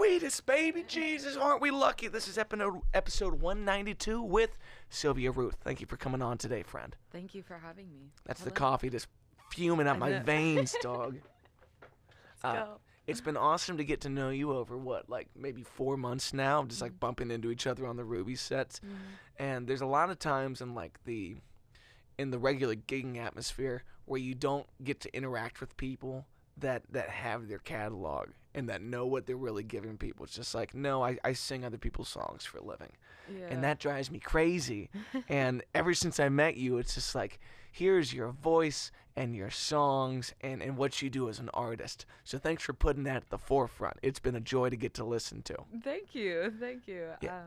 sweetest baby Jesus, aren't we lucky? This is episode 192 with Sylvia Ruth. Thank you for coming on today, friend. Thank you for having me. That's the coffee just fuming up my veins, dog. Let's go. It's been awesome to get to know you over, maybe 4 months now, just bumping into each other on the Ruby sets. Mm-hmm. And there's a lot of times in the regular gigging atmosphere where you don't get to interact with people that have their catalog and that know what they're really giving people. It's just like, no, I sing other people's songs for a living. Yeah. And that drives me crazy. And ever since I met you, it's just like, here's your voice and your songs and what you do as an artist. So thanks for putting that at the forefront. It's been a joy to get to listen to. Thank you. Yeah.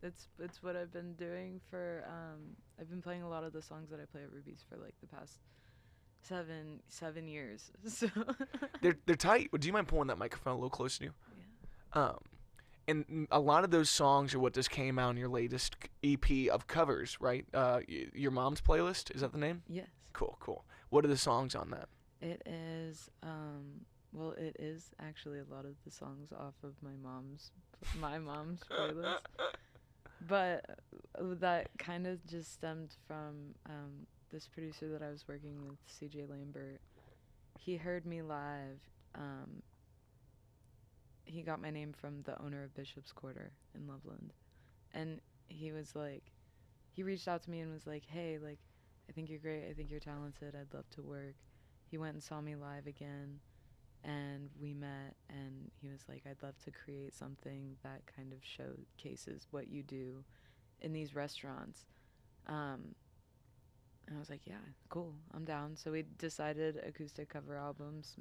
It's what I've been doing for I've been playing a lot of the songs that I play at Ruby's for like the past seven years. So They're tight. Do you mind pulling that microphone a little closer to you? yeah. And a lot of those songs are what just came out in your latest EP of covers, right? Your mom's playlist, is that the name? Yes. Cool. What are the songs on that? It is it is actually a lot of the songs off of my mom's playlist. But that kind of just stemmed from this producer that I was working with, CJ Lambert. He heard me live. He got my name from the owner of Bishop's Quarter in Loveland. And he was like, he reached out to me and was like, hey, like, I think you're great. I think you're talented. I'd love to work. He went and saw me live again, and we met, and he was like, I'd love to create something that kind of showcases what you do in these restaurants. And I was like, yeah, cool, I'm down. So we decided acoustic cover albums,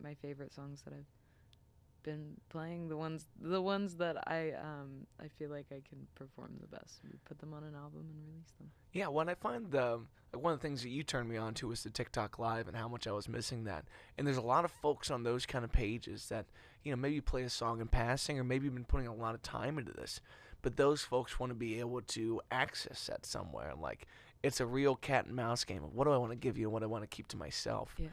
my favorite songs that I've been playing, the ones that I feel like I can perform the best. We put them on an album and release them. Yeah, when I find one of the things that you turned me on to was the TikTok Live and how much I was missing that. And there's a lot of folks on those kind of pages that, maybe play a song in passing or maybe been putting a lot of time into this. But those folks want to be able to access that somewhere. Like, it's a real cat and mouse game of what do I want to give you and what I want to keep to myself. Yeah.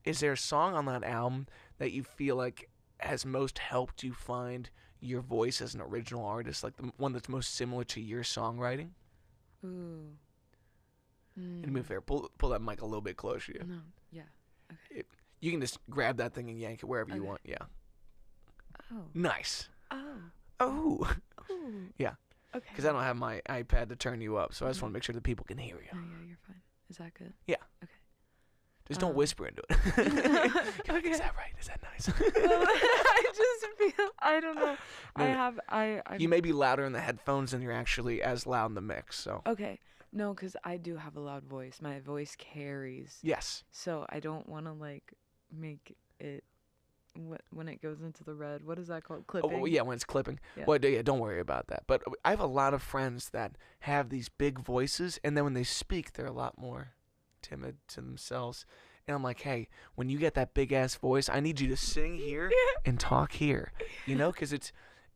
Is there a song on that album that you feel like has most helped you find your voice as an original artist, like the one that's most similar to your songwriting? Ooh. And move there. Pull that mic a little bit closer to you. No. Yeah. Okay. You can just grab that thing and yank it wherever you want. Yeah. Oh. Nice. Oh. Ooh. Yeah. Okay. Because I don't have my iPad to turn you up, so I just want to make sure that people can hear you. Oh yeah, you're fine. Is that good? Yeah. Okay. Just don't whisper into it. Okay. Is that right? Is that nice? Well, I just feel, I don't know. No, I you may be louder in the headphones than you're actually as loud in the mix. So. Okay. No, because I do have a loud voice. My voice carries. Yes. So I don't want to make it when it goes into the red. What is that called? Clipping. Oh yeah, when it's clipping. Yeah. Well, yeah, don't worry about that. But I have a lot of friends that have these big voices, and then when they speak, they're a lot more timid to themselves. And I'm like, hey, when you get that big ass voice, I need you to sing here and talk here, because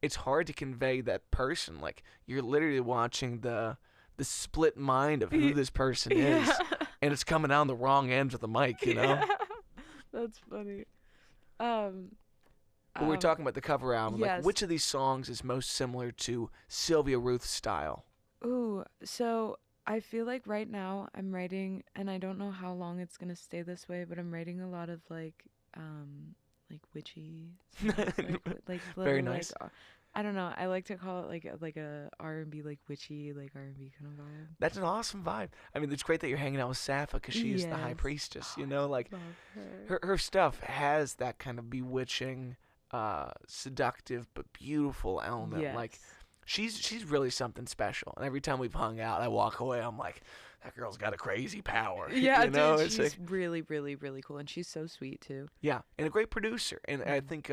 it's hard to convey that person. Like, you're literally watching the split mind of who this person is, and it's coming out on the wrong end of the mic, Yeah. That's funny. But we're talking about the cover album. Yes. Like, which of these songs is most similar to Sylvia Ruth's style? Ooh, so I feel like right now I'm writing, and I don't know how long it's gonna stay this way, but I'm writing a lot of like witchy, like Very nice. I don't know. I like to call it like a R&B, like witchy, like R&B kind of vibe. That's an awesome vibe. I mean, it's great that you're hanging out with Sappha because she is the high Yes. priestess. Like Love her. her stuff has that kind of bewitching, seductive but beautiful element. Yes. Like, she's really something special. And every time we've hung out, I walk away, I'm like, that girl's got a crazy power. Yeah, you know? dude, It's she's like, really, really, really cool, and she's so sweet too. yeah, and a great producer. And I think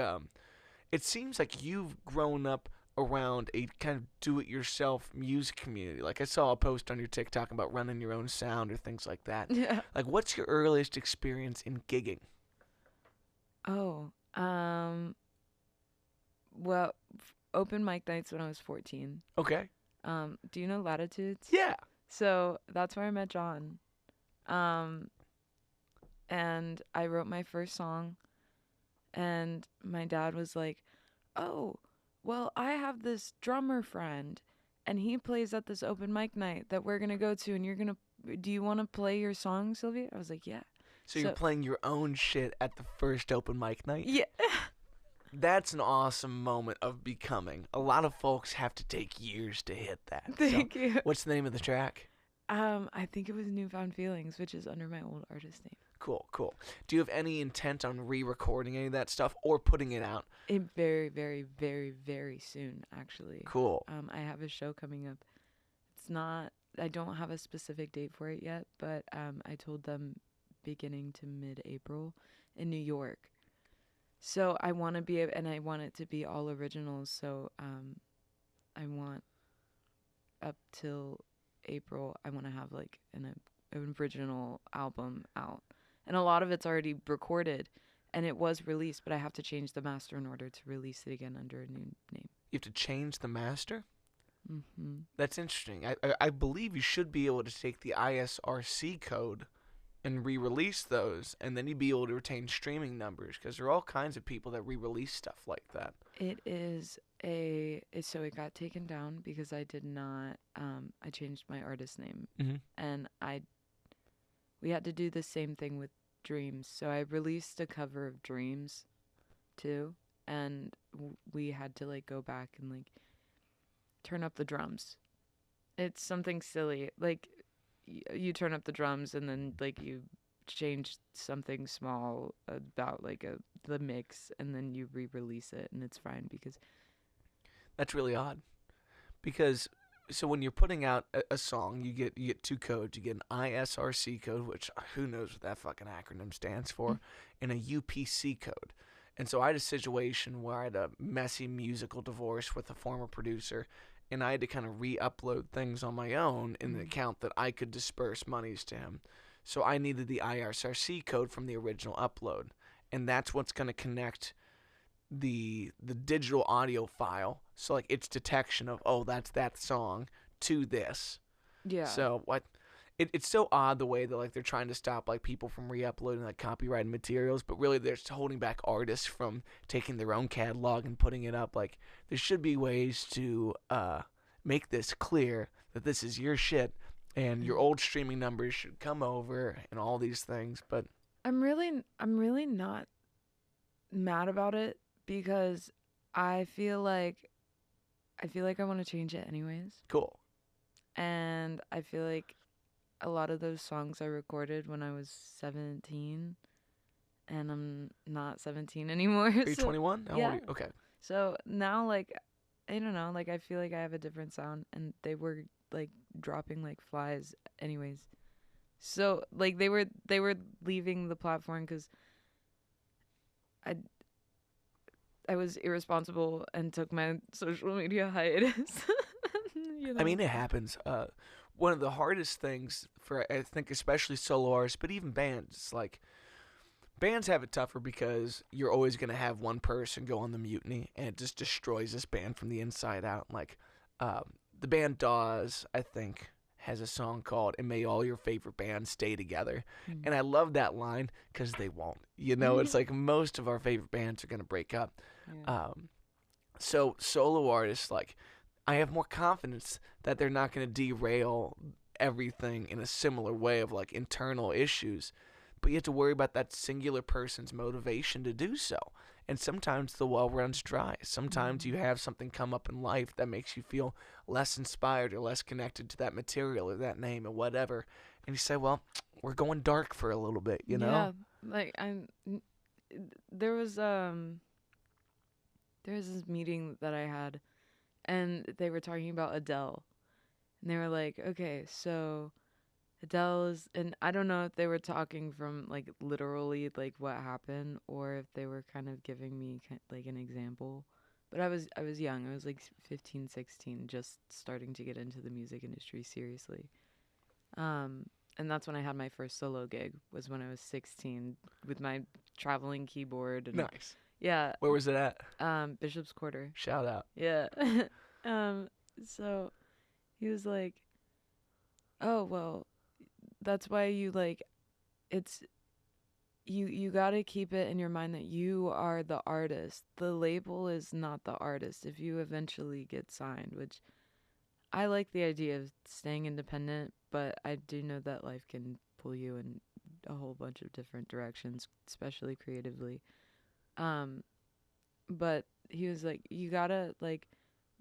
it seems like you've grown up around a kind of do-it-yourself music community. Like, I saw a post on your TikTok about running your own sound or things like that. Yeah. Like, what's your earliest experience in gigging? Oh, well, open mic nights when I was 14. Okay. Do you know Latitudes? Yeah. So that's where I met John. And I wrote my first song, and my dad was like, "Oh, well, I have this drummer friend, and he plays at this open mic night that we're gonna go to, and do you want to play your song, Sylvia?" I was like, "Yeah." So you're So playing your own shit at the first open mic night? yeah, That's an awesome moment of becoming. A lot of folks have to take years to hit that. So, thank you. what's the name of the track? I think it was Newfound Feelings, which is under my old artist name. Cool, cool. Do you have any intent on re-recording any of that stuff or putting it out? Very, very, very, very soon, actually. Cool. I have a show coming up. It's not. I don't have a specific date for it yet, but I told them beginning to mid-April in New York. So I want to be, and I want it to be all originals. So I want up till April, I want to have like an original album out, and a lot of it's already recorded, and it was released, but I have to change the master in order to release it again under a new name. You have to change the master? Mm-hmm. That's interesting. I believe you should be able to take the ISRC code and re-release those, and then you'd be able to retain streaming numbers, because there are all kinds of people that re-release stuff like that. It is so it got taken down because I did not I changed my artist name, Mm-hmm. and we had to do the same thing with Dreams. So I released a cover of Dreams too, and we had to like go back and like turn up the drums. It's something silly. Like you turn up the drums and then like you change something small about like the mix, and then you re-release it, and it's fine because That's really odd. Because so when you're putting out a song, you get two codes. You get an ISRC code, which who knows what that fucking acronym stands for, and a UPC code. And so I had a situation where I had a messy musical divorce with a former producer, and I had to kind of re-upload things on my own in the account that I could disperse monies to him. So I needed the ISRC code from the original upload, and that's what's going to connect the digital audio file, so like its detection of, oh, that's that song, to this. yeah. So what it's so odd the way that like they're trying to stop like people from re-uploading like copyrighted materials, but really they're just holding back artists from taking their own catalog and putting it up. Like there should be ways to make this clear that this is your shit and your old streaming numbers should come over and all these things. But I'm really not mad about it because I feel like I want to change it anyways. cool. And I feel like a lot of those songs I recorded when I was 17, and I'm not 17 anymore. Are you 21? How old yeah. are you? Okay. So now, like, I don't know, like, I feel like I have a different sound, and they were, like, dropping like flies anyways. So, like, they were leaving the platform because I was irresponsible and took my social media hiatus. You know? I mean, it happens. One of the hardest things for, I think, especially solo artists, but even bands, like, bands have it tougher because you're always going to have one person go on the mutiny, and it just destroys this band from the inside out. Like, the band Dawes, I think, has a song called "And May All Your Favorite Bands Stay Together." And I love that line because they won't. You know, it's like most of our favorite bands are going to break up. Yeah. So solo artists, like, I have more confidence that they're not going to derail everything in a similar way of like internal issues. But you have to worry about that singular person's motivation to do so. And sometimes the well runs dry. Sometimes you have something come up in life that makes you feel less inspired or less connected to that material or that name or whatever. And you say, well, we're going dark for a little bit, you know? Yeah, like there was this meeting that I had, and they were talking about Adele, and they were like, okay, so Adele is, and I don't know if they were talking from like literally like what happened or if they were kind of giving me like an example. But I was young. I was like 15, 16, just starting to get into the music industry seriously. And that's when I had my first solo gig, was when I was 16 with my traveling keyboard. And Nice. yeah. Where was it at? Bishop's Quarter. Shout out. Yeah. So he was like, oh, well, that's why you like, it's you got to keep it in your mind that you are the artist. The label is not the artist. If you eventually get signed, which I like the idea of staying independent, but I do know that life can pull you in a whole bunch of different directions, especially creatively. Um, but he was like, you gotta like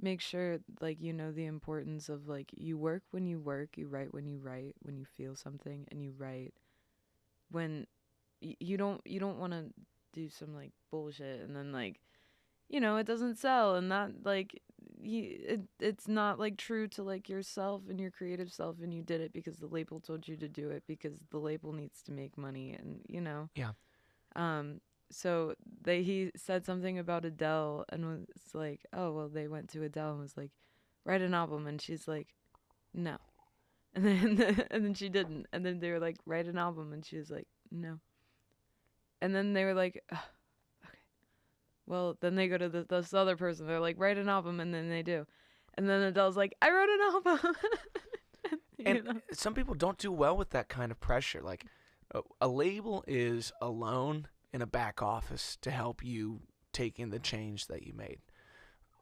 make sure like you know the importance of like you work when you work, you write when you feel something, and you write when you don't want to do some like bullshit and then like it doesn't sell and that like it's not like true to like yourself and your creative self and you did it because the label told you to do it because the label needs to make money and Yeah. um so he said something about Adele and was like, oh well, they went to Adele and was like, write an album, and she's like, no. And then and then she didn't, and then they were like, write an album, and she was like, no. And then they were like, well, then they go to this other person. They're like, write an album, and then they do. And then Adele's like, I wrote an album. And some people don't do well with that kind of pressure. Like, a label is alone in a back office to help you take in the change that you made.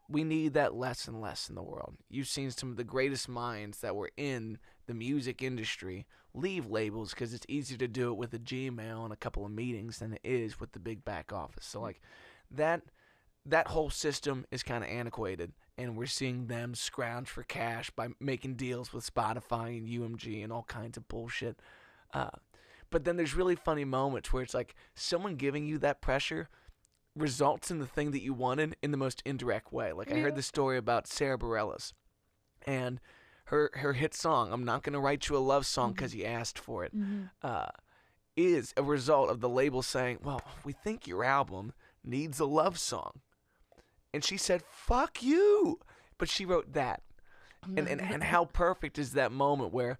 We need that less and less in the world. You've seen some of the greatest minds that were in the music industry leave labels because it's easier to do it with a Gmail and a couple of meetings than it is with the big back office. So like that whole system is kind of antiquated, and we're seeing them scrounge for cash by making deals with Spotify and UMG and all kinds of bullshit. But then there's really funny moments where it's like someone giving you that pressure results in the thing that you wanted in the most indirect way. Like I heard the story about Sarah Bareilles and her hit song, I'm Not Gonna Write You a Love Song because you asked for it, is a result of the label saying, well, we think your album needs a love song. And she said, fuck you. But she wrote that. And how perfect is that moment where,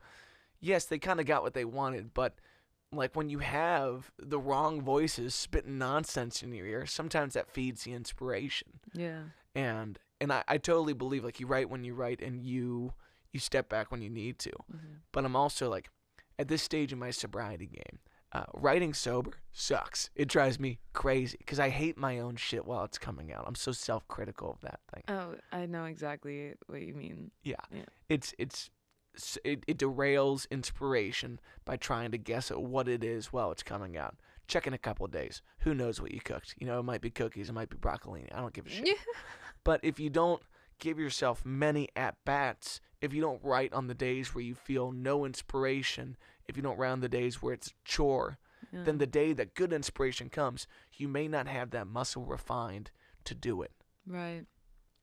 yes, they kind of got what they wanted, but like when you have the wrong voices spitting nonsense in your ear, sometimes that feeds the inspiration. Yeah. And I totally believe like you write when you write and you step back when you need to. But I'm also like at this stage in my sobriety game, writing sober sucks. It drives me crazy because I hate my own shit while it's coming out. I'm so self-critical of that thing. Oh, I know exactly what you mean. Yeah. It derails inspiration by trying to guess at what it is while it's coming out. Check in a couple of days. Who knows what you cooked? You know, it might be cookies, it might be broccolini. I don't give a shit. But if you don't give yourself many at-bats, if you don't write on the days where you feel no inspiration, if you don't write on the days where it's a chore, then the day that good inspiration comes, you may not have that muscle refined to do it. Right.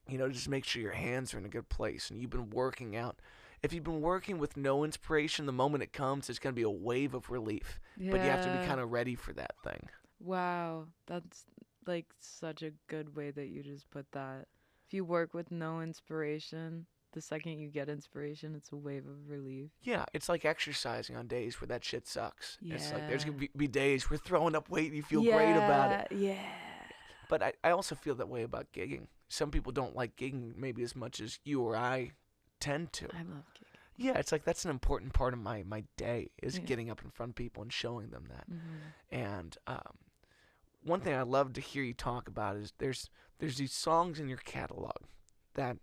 You know, just make sure your hands are in a good place and you've been working out. If you've been working with no inspiration, the moment it comes, it's going to be a wave of relief. Yeah. But you have to be kind of ready for that thing. Wow. That's like such a good way that you just put that. If you work with no inspiration, the second you get inspiration, it's a wave of relief. Yeah, it's like exercising on days where that shit sucks. Yeah. It's like there's going to be days where throwing up weight and you feel great about it. Yeah. But I also feel that way about gigging. Some people don't like gigging maybe as much as you or I tend to. I love gigging. Yeah, it's like that's an important part of my day is getting up in front of people and showing them that. And one thing I love to hear you talk about is there's these songs in your catalog that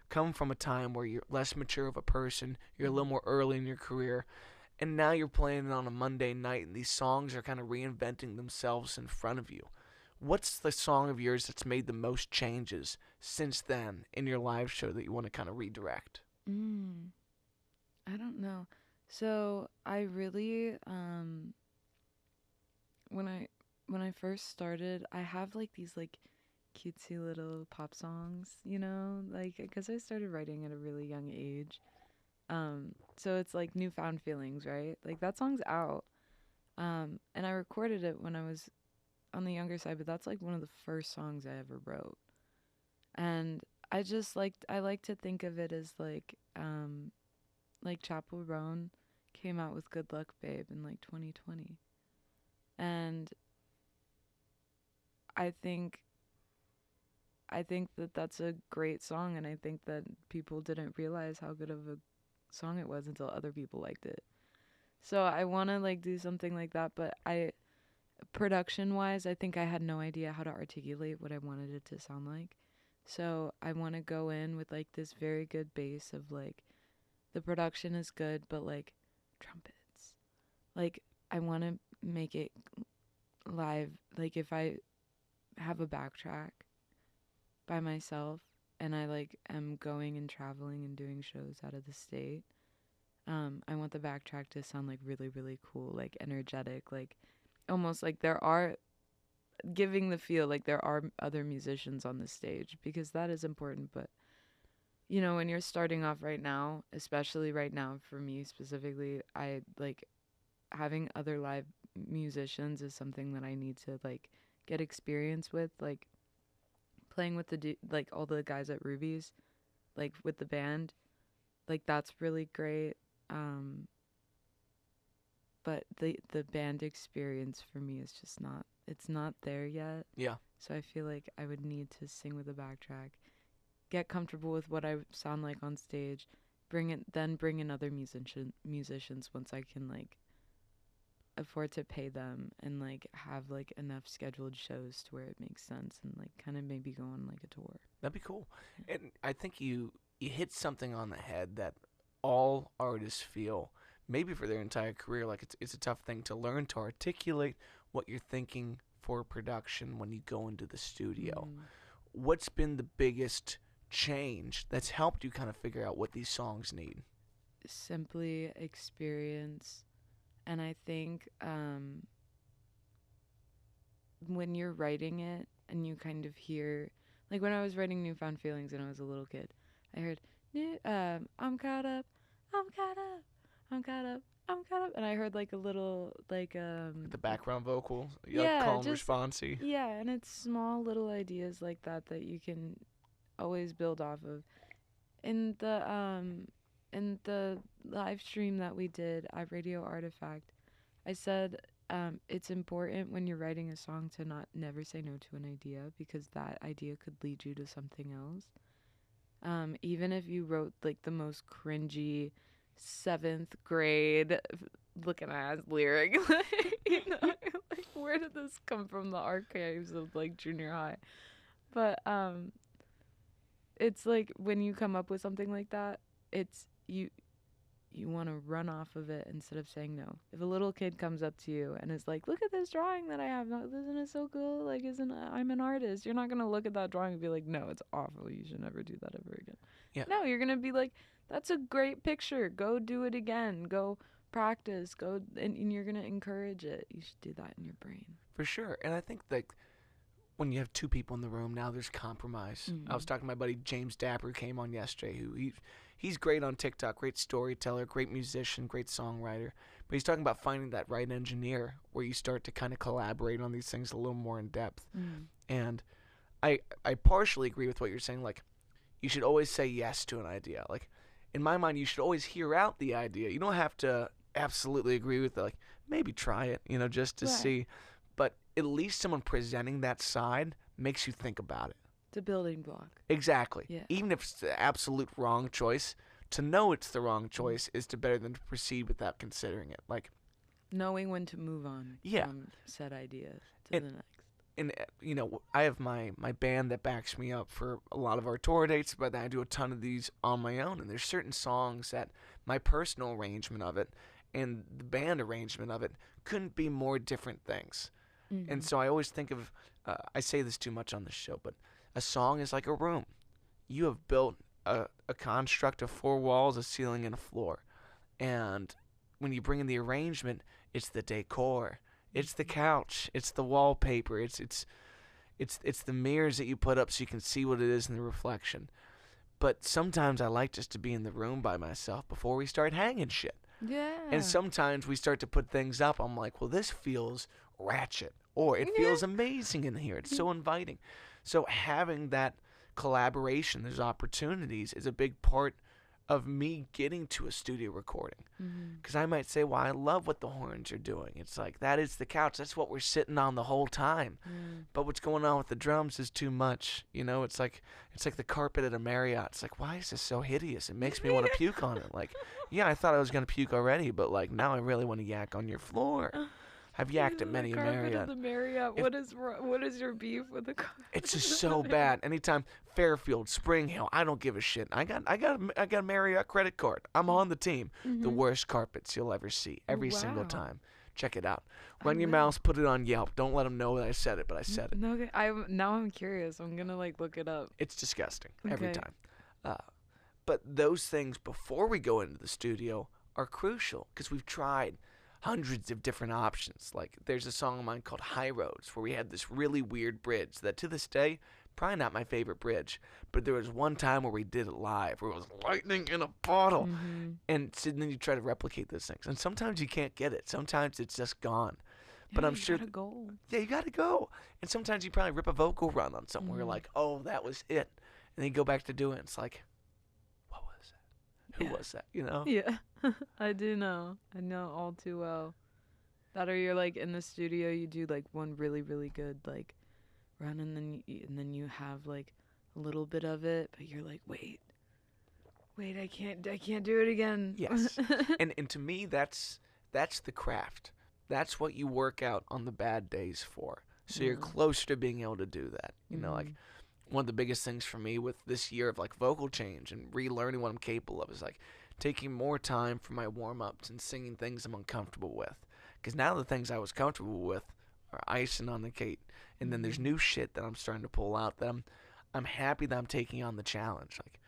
come from a time where you're less mature of a person, you're a little more early in your career, and now you're playing it on a Monday night and these songs are kind of reinventing themselves in front of you. What's the song of yours that's made the most changes since then in your live show that you want to kind of redirect? I don't know. So I really when I first started, I have like these like cutesy little pop songs, you know, like because I started writing at a really young age. So it's like Newfound Feelings, right? Like that song's out. And I recorded it when I was on the younger side, but that's like one of the first songs I ever wrote. And I like to think of it as like Chappell Roan came out with Good Luck Babe in like 2020. And I think that that's a great song, and I think that people didn't realize how good of a song it was until other people liked it. So I want to like do something like that, but I production wise, I think I had no idea how to articulate what I wanted it to sound like. So I want to go in with like this very good base of like the production is good, but like trumpets. Like I want to make it live. Like if I have a backtrack by myself and I like am going and traveling and doing shows out of the state, I want the backtrack to sound like really, really cool, like energetic, like almost like there are giving the feel like there are other musicians on the stage because that is important. But you know, when you're starting off right now, especially right now for me specifically, I like having other live musicians is something that I need to like get experience with, like playing with like all the guys at Ruby's, like with the band, like that's really great. Um, but the band experience for me is just not, it's not there yet. Yeah. So I feel like I would need to sing with a backtrack, get comfortable with what I sound like on stage, bring in other musicians once I can like afford to pay them and like have like enough scheduled shows to where it makes sense and like kind of maybe go on like a tour. That'd be cool. And I think you hit something on the head that all artists feel, maybe for their entire career. Like it's a tough thing to learn to articulate what you're thinking for production when you go into the studio. What's been the biggest change that's helped you kind of figure out what these songs need? Simply experience. And I think when you're writing it and you kind of hear, like when I was writing Newfound Feelings when I was a little kid, I heard, I'm caught up, I'm caught up, I'm caught up, I'm caught up. And I heard like a little, like, The background vocals, yeah, calm just, responsey. yeah, and it's small little ideas like that that you can always build off of. In the live stream that we did at Radio Artifact, I said it's important when you're writing a song to never say no to an idea because that idea could lead you to something else. Even if you wrote like the most cringy 7th grade looking ass lyric, you know, like where did this come from? The archives of like junior high. But it's like when you come up with something like that, it's you want to run off of it instead of saying no. If a little kid comes up to you and is like, "Look at this drawing that I have. Isn't it so cool? Like, I'm an artist." You're not going to look at that drawing and be like, "No, it's awful. You should never do that ever again." Yeah. No, you're going to be like, "That's a great picture. Go do it again. Go practice. Go," and you're going to encourage it. You should do that in your brain. For sure. And I think like when you have two people in the room, now there's compromise. I was talking to my buddy James Dapper, who came on yesterday, who he's great on TikTok, great storyteller, great musician, great songwriter. But he's talking about finding that right engineer where you start to kind of collaborate on these things a little more in depth. And I partially agree with what you're saying. Like, you should always say yes to an idea. Like, in my mind, you should always hear out the idea. You don't have to absolutely agree with it. Like, maybe try it, just to see. But at least someone presenting that side makes you think about it. It's a building block. Exactly. Yeah. Even if it's the absolute wrong choice, to know it's the wrong choice is to better than to proceed without considering it. Like, knowing when to move on from said idea to the next. And I have my band that backs me up for a lot of our tour dates, but then I do a ton of these on my own. And there's certain songs that my personal arrangement of it and the band arrangement of it couldn't be more different things. And so I always think of, I say this too much on the show, but a song is like a room. You have built a construct of 4 walls, a ceiling, and a floor. And when you bring in the arrangement, it's the decor, it's the couch, it's the wallpaper, it's the mirrors that you put up so you can see what it is in the reflection. But sometimes I like just to be in the room by myself before we start hanging shit. Yeah. And sometimes we start to put things up. I'm like, well, this feels ratchet, or it feels amazing in here. It's so inviting. So having that collaboration, those opportunities, is a big part of me getting to a studio recording. Because I might say, well, I love what the horns are doing. It's like, that is the couch. That's what we're sitting on the whole time. But what's going on with the drums is too much. It's like the carpet at a Marriott. It's like, why is this so hideous? It makes me want to puke on it. Like, yeah, I thought I was going to puke already, but like now I really want to yak on your floor. I've yacked at many a carpet Marriott. of the Marriott. If- What is your beef with the carpet? It's just so bad. Anytime Fairfield, Spring Hill, I don't give a shit. I got a Marriott credit card. I'm on the team. The worst carpets you'll ever see every single Wow. time. Check it out. I Run your will. mouse, put it on Yelp. Don't let them know that I said it, but I said it. No, okay. Now I'm curious. I'm gonna like look it up. It's disgusting every Okay. time. But those things before we go into the studio are crucial because we've tried hundreds of different options. Like there's a song of mine called High Roads where we had this really weird bridge that to this day, probably not my favorite bridge, but there was one time where we did it live where it was lightning in a bottle. Mm-hmm. And so then you try to replicate those things. And sometimes you can't get it. Sometimes it's just gone. But I'm sure Gotta go. Yeah, you got to go. And sometimes you probably rip a vocal run on something where you're like, oh, that was it. And then you go back to do it. And it's like, what was that? Who Yeah. was that? You know? Yeah, I do know. I know all too well. That or you're like in the studio, you do like one really really good like run, and then you have like a little bit of it, but you're like, wait, I can't do it again. Yes. And to me, that's the craft. That's what you work out on the bad days for. So you're Yeah. closer to being able to do that. You know, like one of the biggest things for me with this year of like vocal change and relearning what I'm capable of is like taking more time for my warm-ups and singing things I'm uncomfortable with. Because now the things I was comfortable with are icing on the cake. And then there's new shit that I'm starting to pull out that I'm happy that I'm taking on the challenge. Like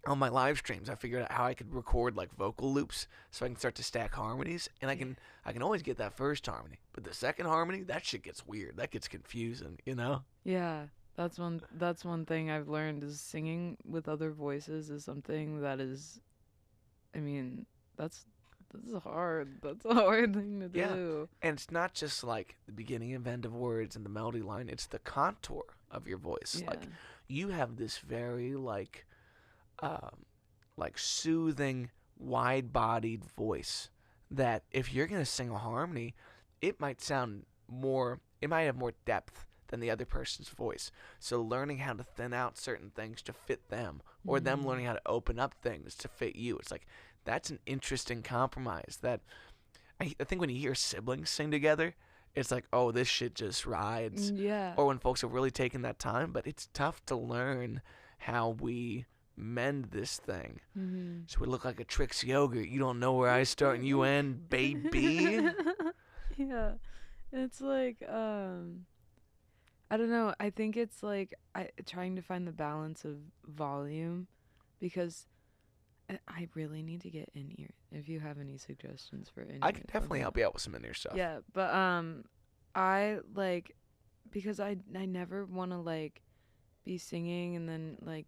on my live streams, I figured out how I could record like vocal loops so I can start to stack harmonies, and I can always get that first harmony, but the second harmony, that shit gets weird. That gets confusing, you know? Yeah, that's one thing I've learned is singing with other voices is something that is, I mean, that's hard. That's a hard thing to Yeah. do. And it's not just like the beginning and end of words and the melody line, it's the contour of your voice. Yeah. Like you have this very like soothing, wide-bodied voice that if you're gonna sing a harmony, it might have more depth than the other person's voice. So learning how to thin out certain things to fit them, or them learning how to open up things to fit you, it's like that's an interesting compromise. That I think when you hear siblings sing together, it's like, oh, this shit just rides. Yeah. Or when folks have really taken that time, but it's tough to learn how we mend this thing. So we look like a Trix yogurt. You don't know where I start and you end, baby. Yeah. It's like I don't know. I think it's like trying to find the balance of volume, because I really need to get in ear. If you have any suggestions for in I can definitely help you out with some in-ear stuff. Yeah, but I like, because I never want to like be singing and then like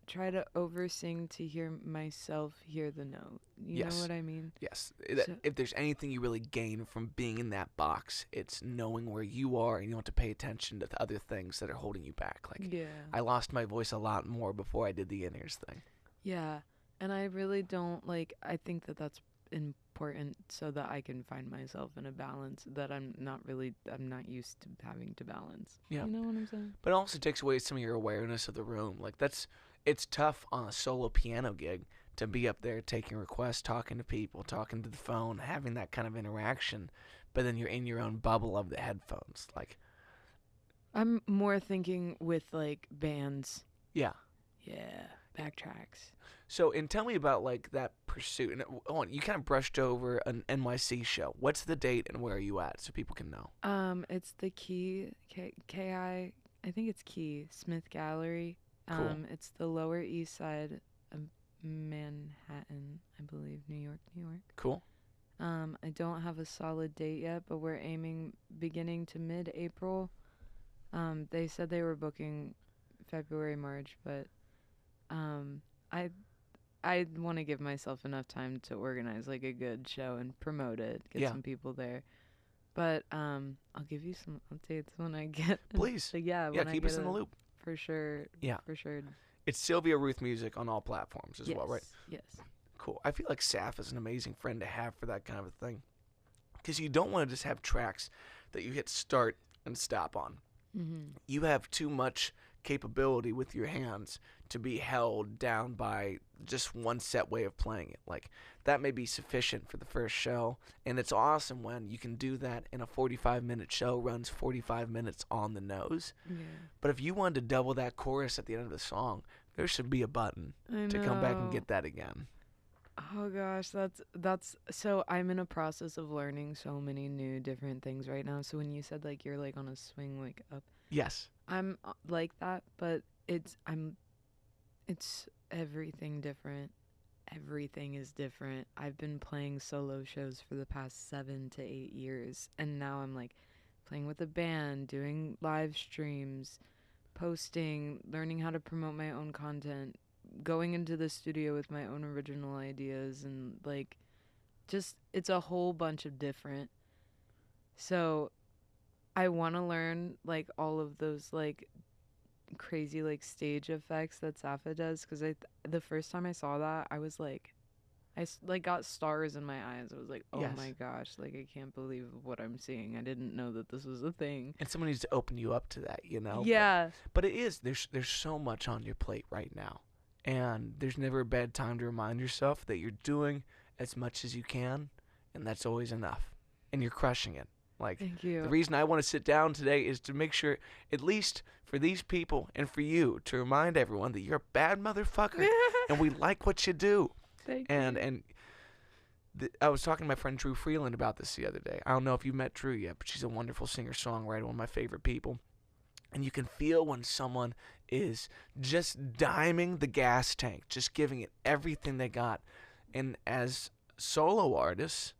try to oversing to hear myself hear the note. You know Yes. what I mean? Yes. So- If there's anything you really gain from being in that box, it's knowing where you are and you don't have to pay attention to the other things that are holding you back. Like Yeah. I lost my voice a lot more before I did the in-ears thing. Yeah. And I really don't like, I think that that's important so that I can find myself in a balance that I'm not used to having to balance. Yeah. You know what I'm saying? But it also takes away some of your awareness of the room. Like it's tough on a solo piano gig to be up there taking requests, talking to people, talking to the phone, having that kind of interaction, but then you're in your own bubble of the headphones. Like, I'm more thinking with like bands. yeah. Yeah. Backtracks. So, and tell me about like that pursuit. And you kind of brushed over an NYC show. What's the date and where are you at so people can know? It's the Key KI. I think it's Key Smith Gallery. Cool. It's the Lower East Side of Manhattan, I believe, New York. Cool. I don't have a solid date yet, but we're aiming beginning to mid-April. They said they were booking February, March, but I want to give myself enough time to organize like a good show and promote it, get some people there. But I'll give you some updates when I get. Please. Yeah. Yeah, when keep I us get in the loop. For sure. Yeah. For sure. It's Sylvia Ruth Music on all platforms as well, right? Yes. Cool. I feel like Saf is an amazing friend to have for that kind of a thing. Because you don't want to just have tracks that you hit start and stop on. Mm-hmm. You have too much capability with your hands to be held down by just one set way of playing it. Like that may be sufficient for the first show, and it's awesome when you can do that in a 45-minute show runs 45 minutes on the nose. Yeah. But if you wanted to double that chorus at the end of the song, there should be a button I to come back and know. get that again. Oh gosh, that's so I'm in a process of learning so many new different things right now. So when you said like you're like on a swing like up, Yes. I'm like that, but it's everything different. Everything is different. I've been playing solo shows for the past 7 to 8 years, and now I'm like playing with a band, doing live streams, posting, learning how to promote my own content, going into the studio with my own original ideas, and like just it's a whole bunch of different. So I want to learn like all of those like crazy like stage effects that Safa does, because the first time I saw that I was like like got stars in my eyes. I was like, oh Yes. my gosh, like I can't believe what I'm seeing. I didn't know that this was a thing. And someone needs to open you up to that, you know? Yeah. But it is. There's so much on your plate right now. And there's never a bad time to remind yourself that you're doing as much as you can, and that's always enough. And you're crushing it. Like, Thank you. the reason I want to sit down today is to make sure, at least for these people and for you, to remind everyone that you're a bad motherfucker and we like what you do. Thank And you. and I was talking to my friend Drew Freeland about this the other day. I don't know if you met Drew yet, but she's a wonderful singer-songwriter, one of my favorite people. And you can feel when someone is just diming the gas tank, just giving it everything they got. And as solo artists,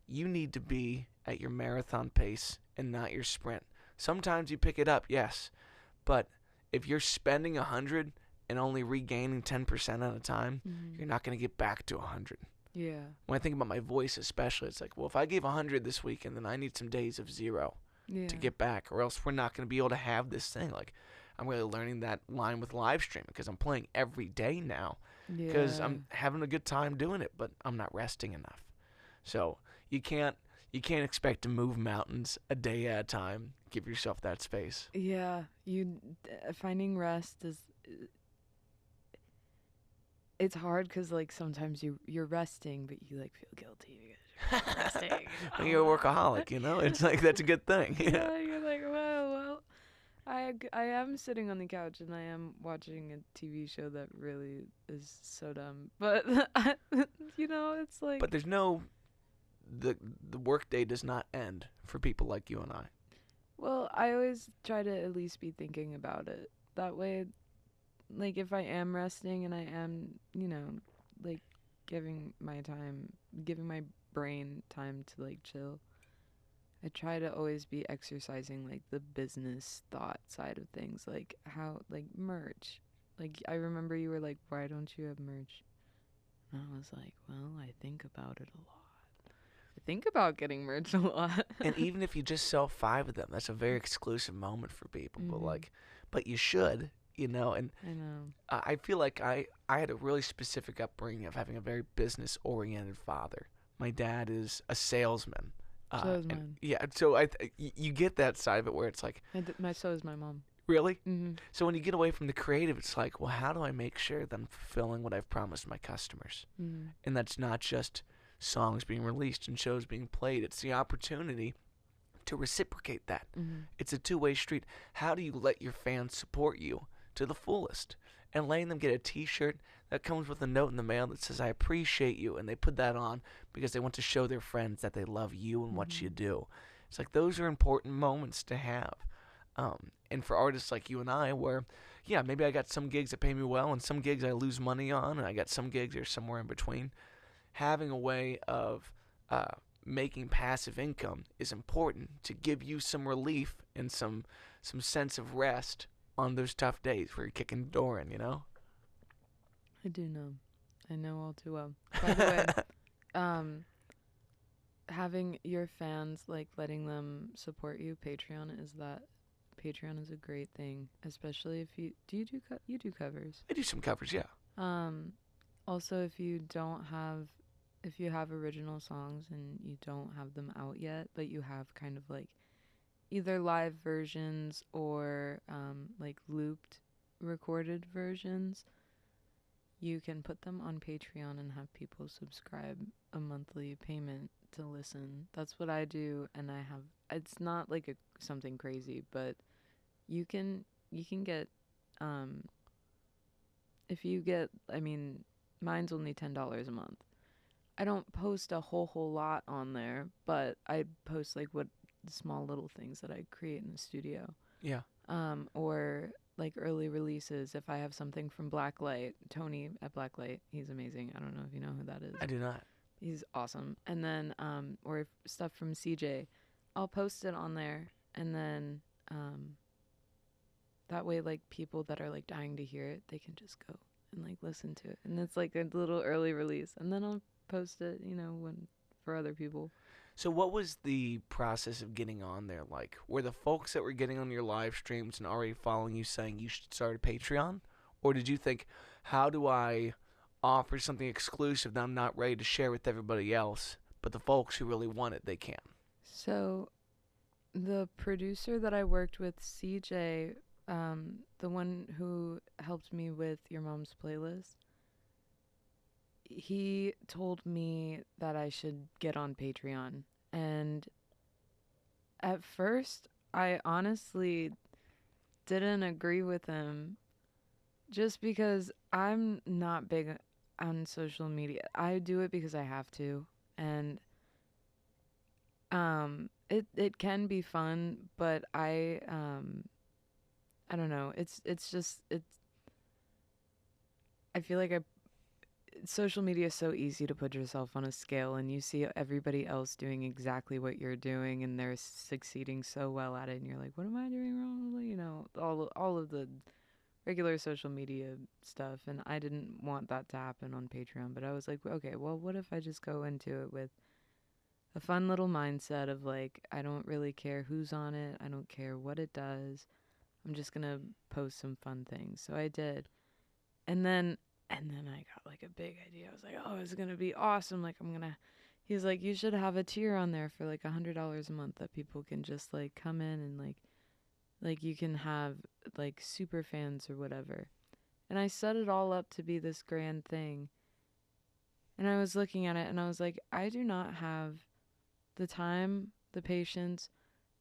you need to be at your marathon pace and not your sprint. Sometimes you pick it up, yes, but if you're spending 100 and only regaining 10% at a time, you're not going to get back to 100. Yeah. When I think about my voice especially, it's like, well, if I gave 100 this week and then I need some days of 0 Yeah. to get back, or else we're not going to be able to have this thing. Like, I'm really learning that line with live streaming because I'm playing every day now because I'm having a good time doing it, but I'm not resting enough. So you can't expect to move mountains a day at a time. Give yourself that space. Yeah, finding rest is it's hard because like sometimes you're resting, but you like feel guilty because you're resting. When you're a workaholic, you know, it's like that's a good thing. Yeah, you're like, well, I am sitting on the couch and I am watching a TV show that really is so dumb, but you know, it's like. But there's no the workday does not end for people like you and I. Well, I always try to at least be thinking about it. That way, like, if I am resting and I am, you know, like, giving my brain time to, like, chill, I try to always be exercising, like, the business thought side of things. Like, how, like, merch. Like, I remember you were like, why don't you have merch? And I was like, well, I think about it a lot. I think about getting merch a lot. And even if you just sell 5 of them, that's a very exclusive moment for people. But you should, you know. And I know. I feel like I had a really specific upbringing of having a very business-oriented father. My dad is a salesman. So is mine. Yeah, so you get that side of it where it's like, So is my mom. really? Mm-hmm. So when you get away from the creative, it's like, well, how do I make sure that I'm fulfilling what I've promised my customers? Mm-hmm. And that's not just songs being released and shows being played. It's the opportunity to reciprocate that. Mm-hmm. It's a two-way street. How do you let your fans support you to the fullest? And letting them get a t-shirt that comes with a note in the mail that says, I appreciate you. And they put that on because they want to show their friends that they love you and what you do. It's like those are important moments to have. And for artists like you and I, where, yeah, maybe I got some gigs that pay me well and some gigs I lose money on, and I got some gigs that are somewhere in between. Having a way of making passive income is important to give you some relief and some sense of rest on those tough days where you're kicking the door in, you know? I do know. I know all too well. By the way, having your fans, like, letting them support you, Patreon is a great thing, especially if you do covers. I do some covers, yeah. Also, if you have original songs and you don't have them out yet, but you have kind of like either live versions or like looped recorded versions. You can put them on Patreon and have people subscribe a monthly payment to listen. That's what I do, and I have. It's not like something crazy, but you can get um if you get. I mean, mine's only $10 a month. I don't post a whole lot on there, but I post like what small little things that I create in the studio. Yeah. Or like early releases. If I have something from Blacklight, Tony at Blacklight, he's amazing. I don't know if you know who that is. I do not. He's awesome. And then, or if stuff from CJ, I'll post it on there, and then that way, like people that are like dying to hear it, they can just go and like listen to it, and it's like a little early release, and then I'll post it, when for other people. So what was the process of getting on there like? Were the folks that were getting on your live streams and already following you saying you should start a Patreon? Or did you think, how do I offer something exclusive that I'm not ready to share with everybody else, but the folks who really want it, they can? So the producer that I worked with, CJ, the one who helped me with Your Mom's Playlist, he told me that I should get on Patreon. And at first, I honestly didn't agree with him just because I'm not big on social media. I do it because I have to. And it can be fun, but I don't know. It's just I feel like social media is so easy to put yourself on a scale, and you see everybody else doing exactly what you're doing, and they're succeeding so well at it, and you're like, what am I doing wrong? All of the regular social media stuff. And I didn't want that to happen on Patreon, but I was like, okay, well, what if I just go into it with a fun little mindset of like, I don't really care who's on it, I don't care what it does, I'm just gonna post some fun things. So I did. And then I got like a big idea. I was like, oh, it's gonna be awesome. Like he's like, you should have a tier on there for like $100 a month that people can just like come in and like you can have like super fans or whatever. And I set it all up to be this grand thing. And I was looking at it and I was like, I do not have the time, the patience,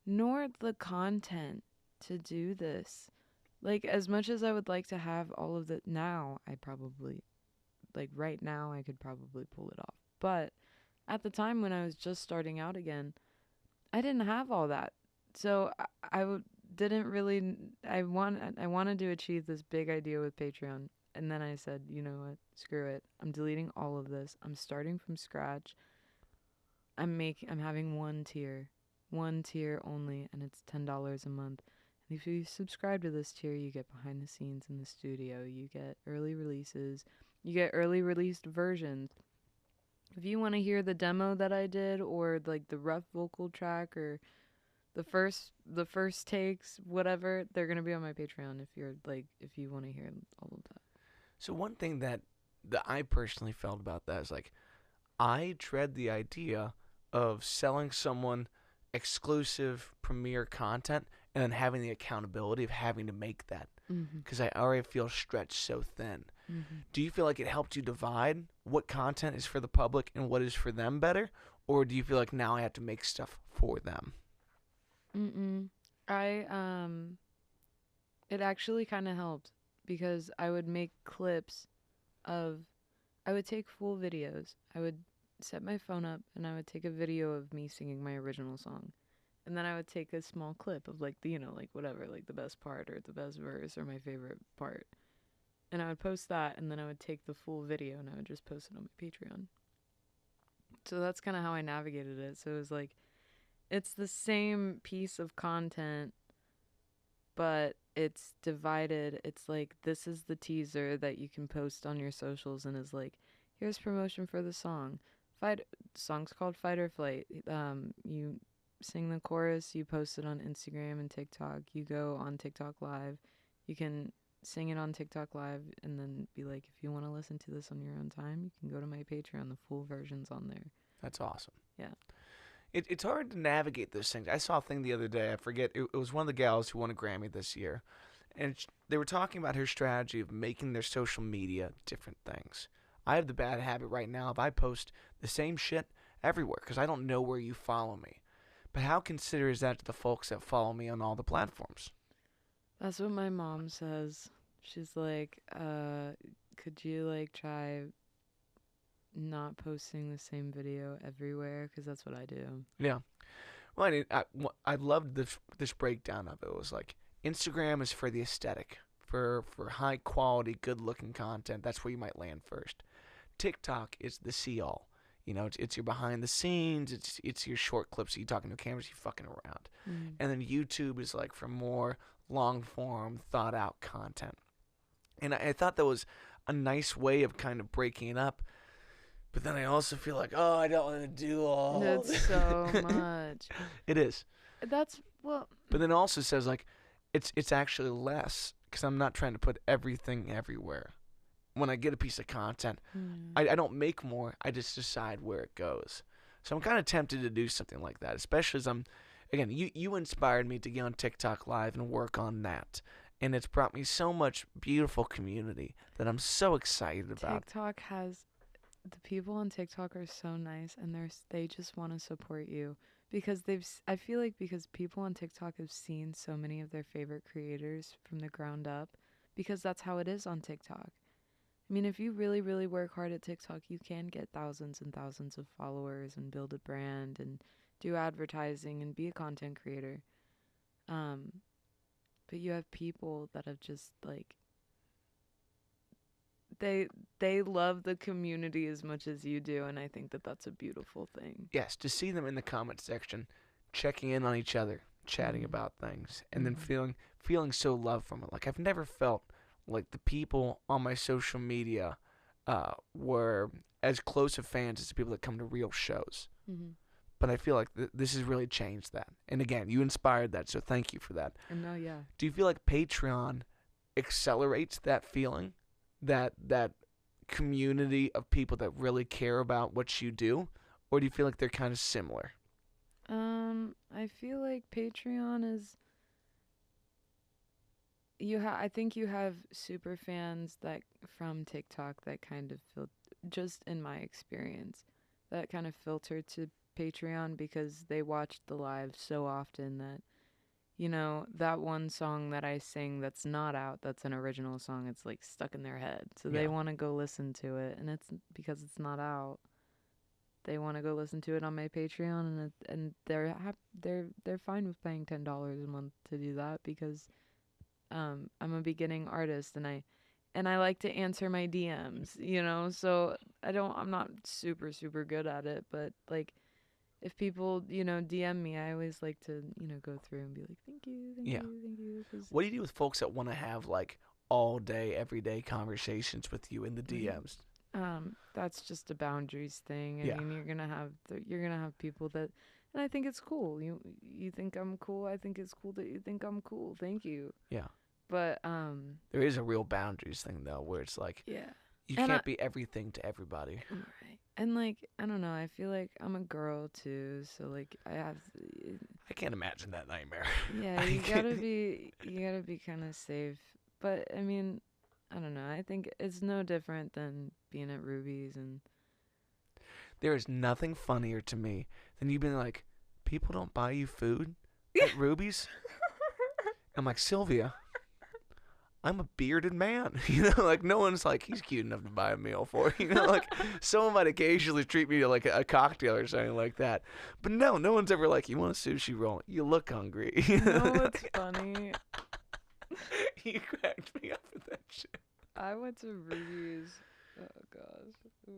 nor the content to do this. Like, as much as I would like to have all of that now, I probably, like, right now, I could probably pull it off. But at the time when I was just starting out again, I didn't have all that. So didn't really, I wanted to achieve this big idea with Patreon. And then I said, you know what, screw it. I'm deleting all of this. I'm starting from scratch. I'm having one tier only, and it's $10 a month. And if you subscribe to this tier, you get behind the scenes in the studio, you get early releases, you get early released versions. If you want to hear the demo that I did, or like the rough vocal track, or the first takes, whatever, they're gonna be on my Patreon if you want to hear all of that. So one thing that I personally felt about that is like, I dread the idea of selling someone exclusive premiere content and then having the accountability of having to make that, because I already feel stretched so thin. Do you feel like it helped you divide what content is for the public and what is for them better? Or do you feel like now I have to make stuff for them? I it actually kind of helped, because I would make clips of I would take full videos. I would set my phone up and I would take a video of me singing my original song. And then I would take a small clip of like like whatever, like the best part or the best verse or my favorite part. And I would post that, and then I would take the full video and I would just post it on my Patreon. So that's kind of how I navigated it. So it was like, it's the same piece of content, but it's divided. It's like, this is the teaser that you can post on your socials, and is like, here's promotion for the song. Song's called Fight or Flight. You sing the chorus, you post it on Instagram and TikTok. You go on TikTok Live. You can sing it on TikTok Live and then be like, if you want to listen to this on your own time, you can go to my Patreon. The full version's on there. That's awesome. Yeah. It's hard to navigate those things. I saw a thing the other day. I forget. It was one of the gals who won a Grammy this year, and they were talking about her strategy of making their social media different things. I have the bad habit right now if I post the same shit everywhere because I don't know where you follow me. But how considerate is that to the folks that follow me on all the platforms? That's what my mom says. She's like, could you like try not posting the same video everywhere? Because that's what I do. Yeah. Well, I loved this breakdown of it. It was like Instagram is for the aesthetic, for high quality, good looking content. That's where you might land first. TikTok is the see all. You know, it's your behind the scenes. It's your short clips. You talking to cameras. You fucking around. Mm. And then YouTube is like for more long form, thought out content. And I thought that was a nice way of kind of breaking it up. But then I also feel like, oh, I don't want to do all. That's so much. It is. That's well. But then it also says like, it's actually less because I'm not trying to put everything everywhere. When I get a piece of content, I don't make more. I just decide where it goes. So I'm kind of tempted to do something like that, especially as again, you inspired me to get on TikTok Live and work on that. And it's brought me so much beautiful community that I'm so excited about. TikTok has the people on TikTok are so nice, and they just want to support you because I feel like because people on TikTok have seen so many of their favorite creators from the ground up, because that's how it is on TikTok. I mean, if you really, really work hard at TikTok, you can get thousands and thousands of followers and build a brand and do advertising and be a content creator. But you have people that have just like they love the community as much as you do, and I think that that's a beautiful thing. Yes, to see them in the comment section, checking in on each other, chatting about things, and then feeling so loved from it. Like I've never felt like the people on my social media were as close of fans as the people that come to real shows. Mm-hmm. But I feel like this has really changed that. And again, you inspired that, so thank you for that. And no, yeah. Do you feel like Patreon accelerates that feeling, that community of people that really care about what you do, or do you feel like they're kind of similar? I feel like Patreon is. I think you have super fans that from TikTok that kind of just in my experience, that kind of filter to Patreon because they watch the live so often that, you know, that one song that I sing that's not out, that's an original song, it's like stuck in their head. So they want to go listen to it, and it's because it's not out. They want to go listen to it on my Patreon, and they're fine with paying $10 a month to do that because I'm a beginning artist, and I like to answer my DMs, you know, so I'm not super, super good at it, but like if people, you know, DM me, I always like to, you know, go through and be like, thank you. What do you do with folks that want to have like all day, everyday conversations with you in the DMs? That's just a boundaries thing. I mean, you're gonna have people that, and I think it's cool. You think I'm cool. I think it's cool that you think I'm cool. Thank you. Yeah. But there is a real boundaries thing though, where it's like you can't be everything to everybody. Right. And like I don't know, I feel like I'm a girl too, so like I can't imagine that nightmare. Yeah, you gotta be kind of safe. But I mean, I don't know. I think it's no different than being at Ruby's, and there is nothing funnier to me than you being like, people don't buy you food at Ruby's. I'm like, Sylvia, I'm a bearded man, you know, like no one's like, he's cute enough to buy a meal for, you know, like someone might occasionally treat me to like a cocktail or something like that. But no one's ever like, you want a sushi roll? You look hungry. You know what's funny? You cracked me up with that shit. I went to Ruby's, oh gosh, it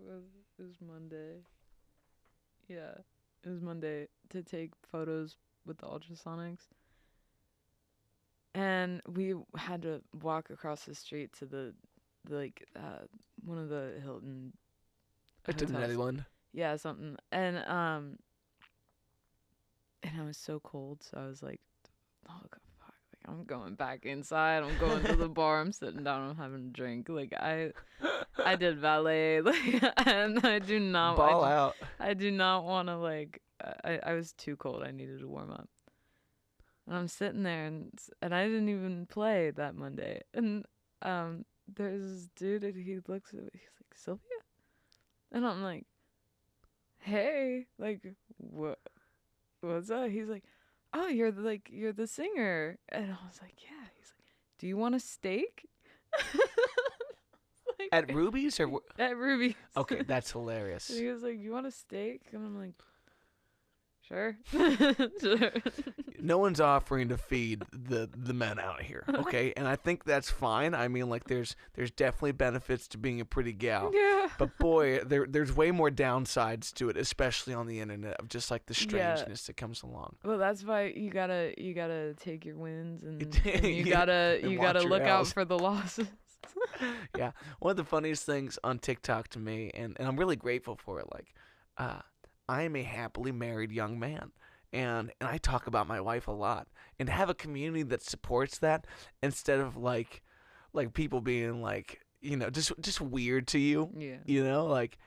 was Monday. Yeah, it was Monday to take photos with the ultrasonics. And we had to walk across the street to the one of the Hilton Cincinnati one. Yeah, something. And I was so cold, so I was like, oh God, fuck, like I'm going back inside. I'm going to the bar. I'm sitting down. I'm having a drink. Like I did ballet, like, and I do not ball out. I do not want to like I was too cold. I needed to warm up. And I'm sitting there, and I didn't even play that Monday. And there's this dude, and he looks at me. He's like, Sylvia, and I'm like, hey, like, what's up? He's like, oh, you're the singer. And I was like, yeah. He's like, do you want a steak? Like, At Ruby's or at Ruby's. okay, that's hilarious. He was like, you want a steak? And I'm like, sure. Sure. No one's offering to feed the men out here, okay? And I think that's fine. I mean, like, there's definitely benefits to being a pretty gal. Yeah. But boy, there's way more downsides to it, especially on the internet, of just like the strangeness that comes along. Well, that's why you gotta take your wins, and you Yeah, gotta and you watch gotta your look out L's. for the losses. Yeah, one of the funniest things on TikTok to me, and I'm really grateful for it. Like, I am a happily married young man, and I talk about my wife a lot, and to have a community that supports that instead of like people being like, you know, just weird to you. Yeah. You know, like,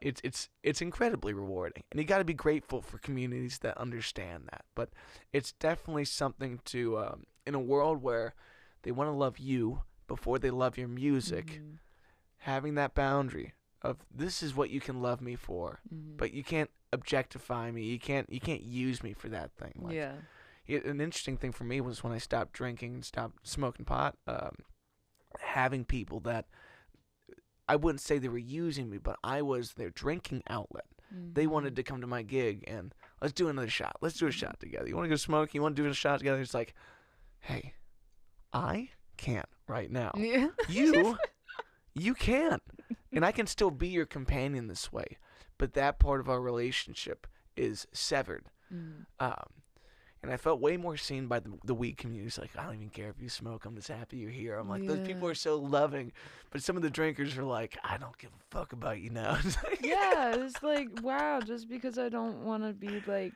it's incredibly rewarding, and you got to be grateful for communities that understand that. But it's definitely something to, in a world where they want to love you before they love your music, Mhm. having that boundary of this is what you can love me for, Mhm. but you can't objectify me. You can't use me for that thing. Like, Yeah. an interesting thing for me was when I stopped drinking and stopped smoking pot. Having people that I wouldn't say they were using me, but I was their drinking outlet. They wanted to come to my gig and let's do another shot. Let's do a shot together. You want to go smoke? You want to do a shot together? It's like, hey, I can't right now. Yeah. You can. And I can still be your companion this way. But that part of our relationship is severed. Mhm. And I felt way more seen by the weed community. It's like, I don't even care if you smoke. I'm just happy you're here. I'm like, those people Yeah. are so loving. But some of the drinkers are like, I don't give a fuck about you now. It's like, Yeah, it's like, wow, just because I don't want to be like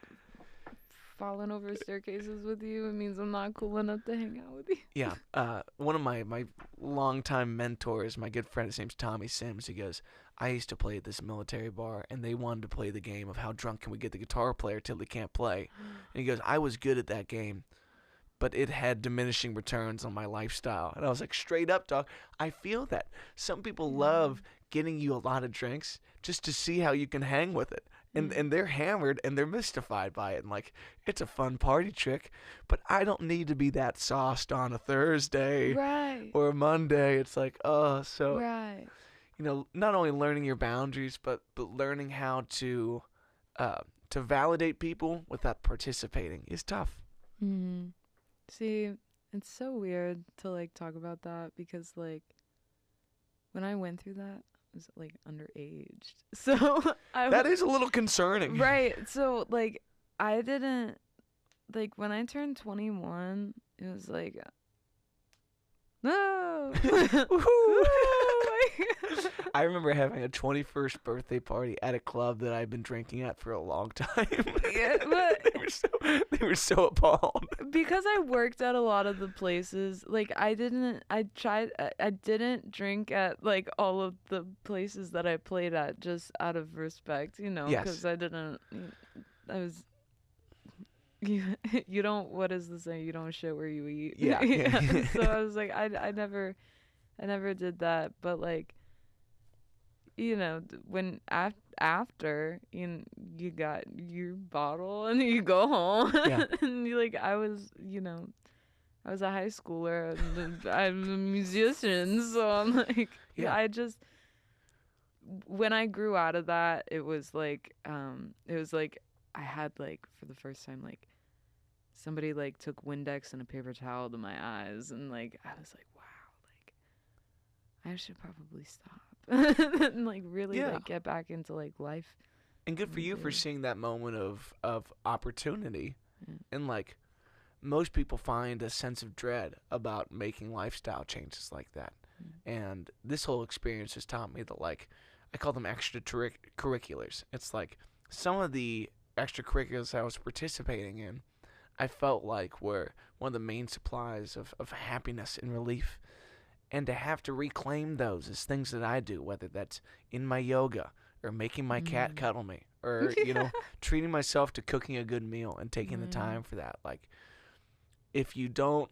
falling over staircases with you, it means I'm not cool enough to hang out with you. Yeah. One of my longtime mentors, my good friend, his name's Tommy Sims. He goes, I used to play at this military bar, and they wanted to play the game of how drunk can we get the guitar player till he can't play. And he goes, I was good at that game, but it had diminishing returns on my lifestyle. And I was like, straight up, dog. I feel that. Some people love getting you a lot of drinks just to see how you can hang with it. And they're hammered and they're mystified by it. And like, it's a fun party trick, but I don't need to be that sauced on a Thursday Right. or a Monday. It's like, oh, so, Right. you know, not only learning your boundaries, but learning how to validate people without participating is tough. Mhm. See, it's so weird to like talk about that because like when I went through that, I was like underage. So That is a little concerning. right. So like I didn't like when I turned 21, it was like no. I remember having a 21st birthday party at a club that I'd been drinking at for a long time. Yeah, but they were so appalled. because I worked at a lot of the places, like I didn't drink at like all of the places that I played at just out of respect, you know, Yes. because I was you don't, what is the saying, you don't shit where you eat. Yeah. So I was like I never did that, but like, you know, when after you got your bottle and you go home, Yeah. and you like I was a high schooler and I'm a musician, so I'm like, Yeah. I just, when I grew out of that, it was like I had like for the first time like somebody like took Windex and a paper towel to my eyes, and like I was like, wow, like I should probably stop and like really Yeah. like get back into like life. And good for you for Yeah. seeing that moment of opportunity. Yeah. And like, most people find a sense of dread about making lifestyle changes like that. And this whole experience has taught me that, like, I call them extracurriculars. It's like some of the extracurriculars I was participating in, I felt like were one of the main supplies of happiness and relief. And to have to reclaim those as things that I do, whether that's in my yoga or making my cat Mm. cuddle me, or treating myself to cooking a good meal and taking the Right. time for that. Like, if you don't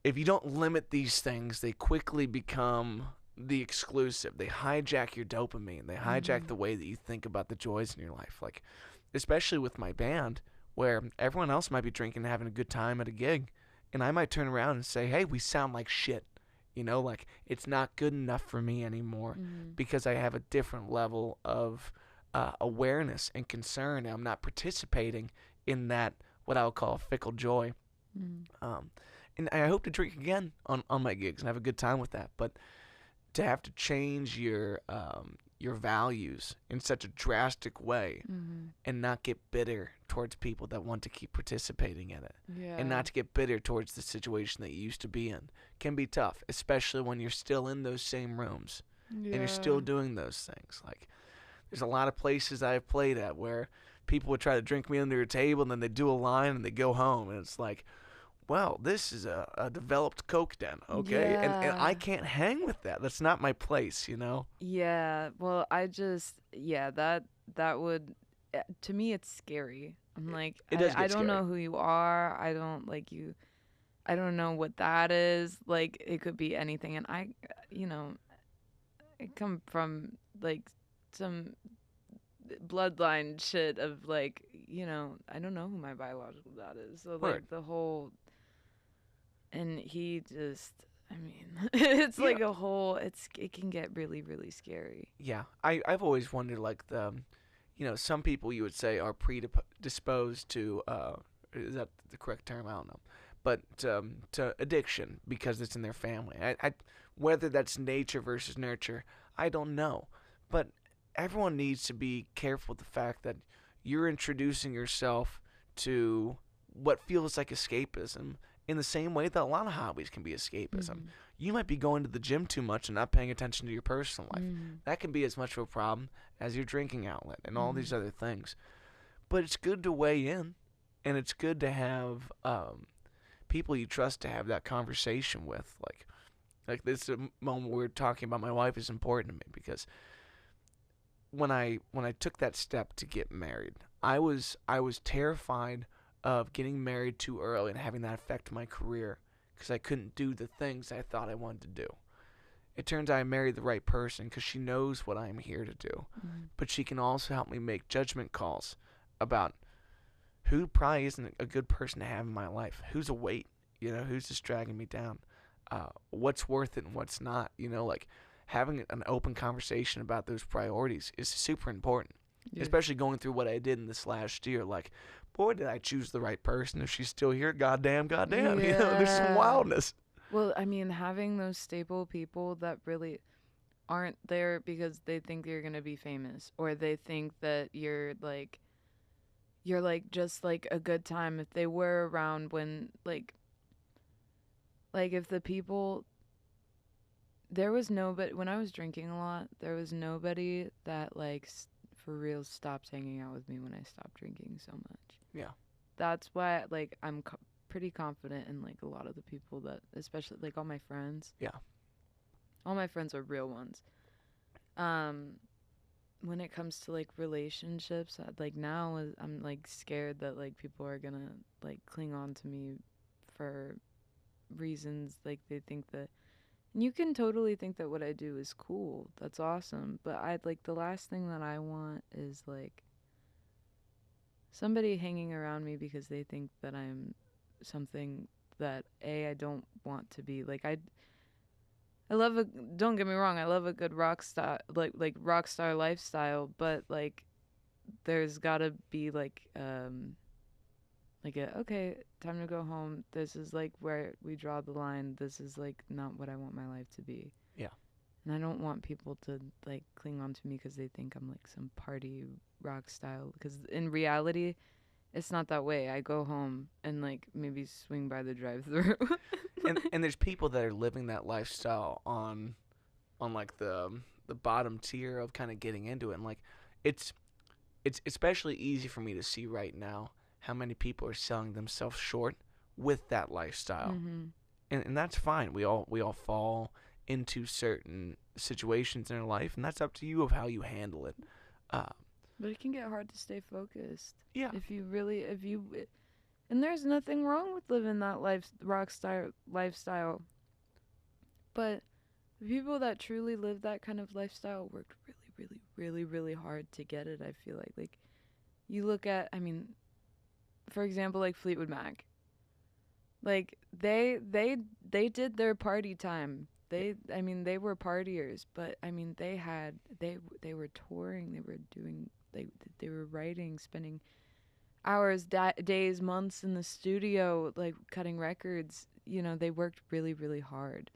if you don't limit these things, they quickly become the exclusive. They hijack your dopamine. They hijack Mm. the way that you think about the joys in your life. Like, especially with my band, where everyone else might be drinking and having a good time at a gig, and I might turn around and say, "Hey, we sound like shit." Like, it's not good enough for me anymore Mm. because I have a different level of awareness and concern. And I'm not participating in that, what I would call fickle joy. Mm. Um, and I hope to drink again on my gigs and have a good time with that. But to have to change your values in such a drastic way Mm. and not get bitter towards people that want to keep participating in it, and Yeah. not to get bitter towards the situation that you used to be in, can be tough, especially when you're still in those same rooms and you're Yeah. still doing those things. Like, there's a lot of places I've played at where people would try to drink me under a table, and then they do a line and they go home, and it's like, well, this is a developed coke den, okay? And I Yeah. can't hang with that. That's not my place. Yeah. Well, yeah, that would to me it's scary. I'm like It does I get don't scary. know who you are. I don't like you. I don't know what that is. Like it could be anything, and you know, I come from like some bloodline shit of like, I don't know who my biological dad is. So Word. like the whole and he just I mean, it's Yeah. like it can get really really scary. Yeah. I've always wondered, like, some people you would say are predisposed to, is that the correct term? I don't know. But to addiction because it's in their family. Whether that's nature versus nurture, I don't know. But everyone needs to be careful with the fact that you're introducing yourself to what feels like escapism in the same way that a lot of hobbies can be escapism. Mhm. You might be going to the gym too much and not paying attention to your personal life. Mhm. That can be as much of a problem as your drinking outlet and all these Mhm. other things. But it's good to weigh in, and it's good to have people you trust to have that conversation with. Like this moment we're talking about my wife is important to me because when I took that step to get married, I was terrified of getting married too early and having that affect my career because I couldn't do the things I thought I wanted to do. It turns out I married the right person because she knows what I'm here to do, Mhm. but she can also help me make judgment calls about who probably isn't a good person to have in my life, who's a weight, who's just dragging me down, what's worth it and what's not. Like, having an open conversation about those priorities is super important, Yeah. especially going through what I did in this last year. Like, boy, did I choose the right person. If she's still here, goddamn, goddamn, there's some Yeah. wildness. Well, I mean, having those stable people that really aren't there because they think you're gonna be famous or they think that you're like just like a good time if they were around when like if the people there was nobody when I was drinking a lot there was nobody that for real stopped hanging out with me when I stopped drinking so much. Yeah. That's why like pretty confident in like a lot of the people that especially like Yeah. all my friends are real ones. um when it comes to like relationships, like now I'm like scared that like people are gonna like cling on to me for reasons like they think that and you can totally think that what I do is cool. That's awesome. But I'd like the last thing that I want is like somebody hanging around me because they think that I'm something that I don't want to be. I love a don't get me wrong, I love a good rock star like rock star lifestyle, but like there's got to be like a okay, time to go home. This is like where we draw the line. This is like not what I want my life to be. Yeah. And I don't want people to like cling on to me because they think I'm like some party rock style because in reality it's not that way. I go home and like maybe swing by the drive-through. And there's people that are living that lifestyle on like the bottom tier of kind of getting into it, and like it's it's especially easy for me to see right now how many people are selling themselves short with that lifestyle. Mhm. And that's fine. We all fall into certain situations in their life, and that's up to you of how you handle it. Uh, But it can get hard to stay focused. yeah, And there's nothing wrong with living that lifestyle. But the people that truly live that kind of lifestyle worked really, really, really, really hard to get it. I feel like you look at, I mean, for example, like Fleetwood Mac. Like they did their party time. They were partiers, but I mean, they were touring, they were writing, spending hours, days, months in the studio, like cutting records. You know, they worked really, really hard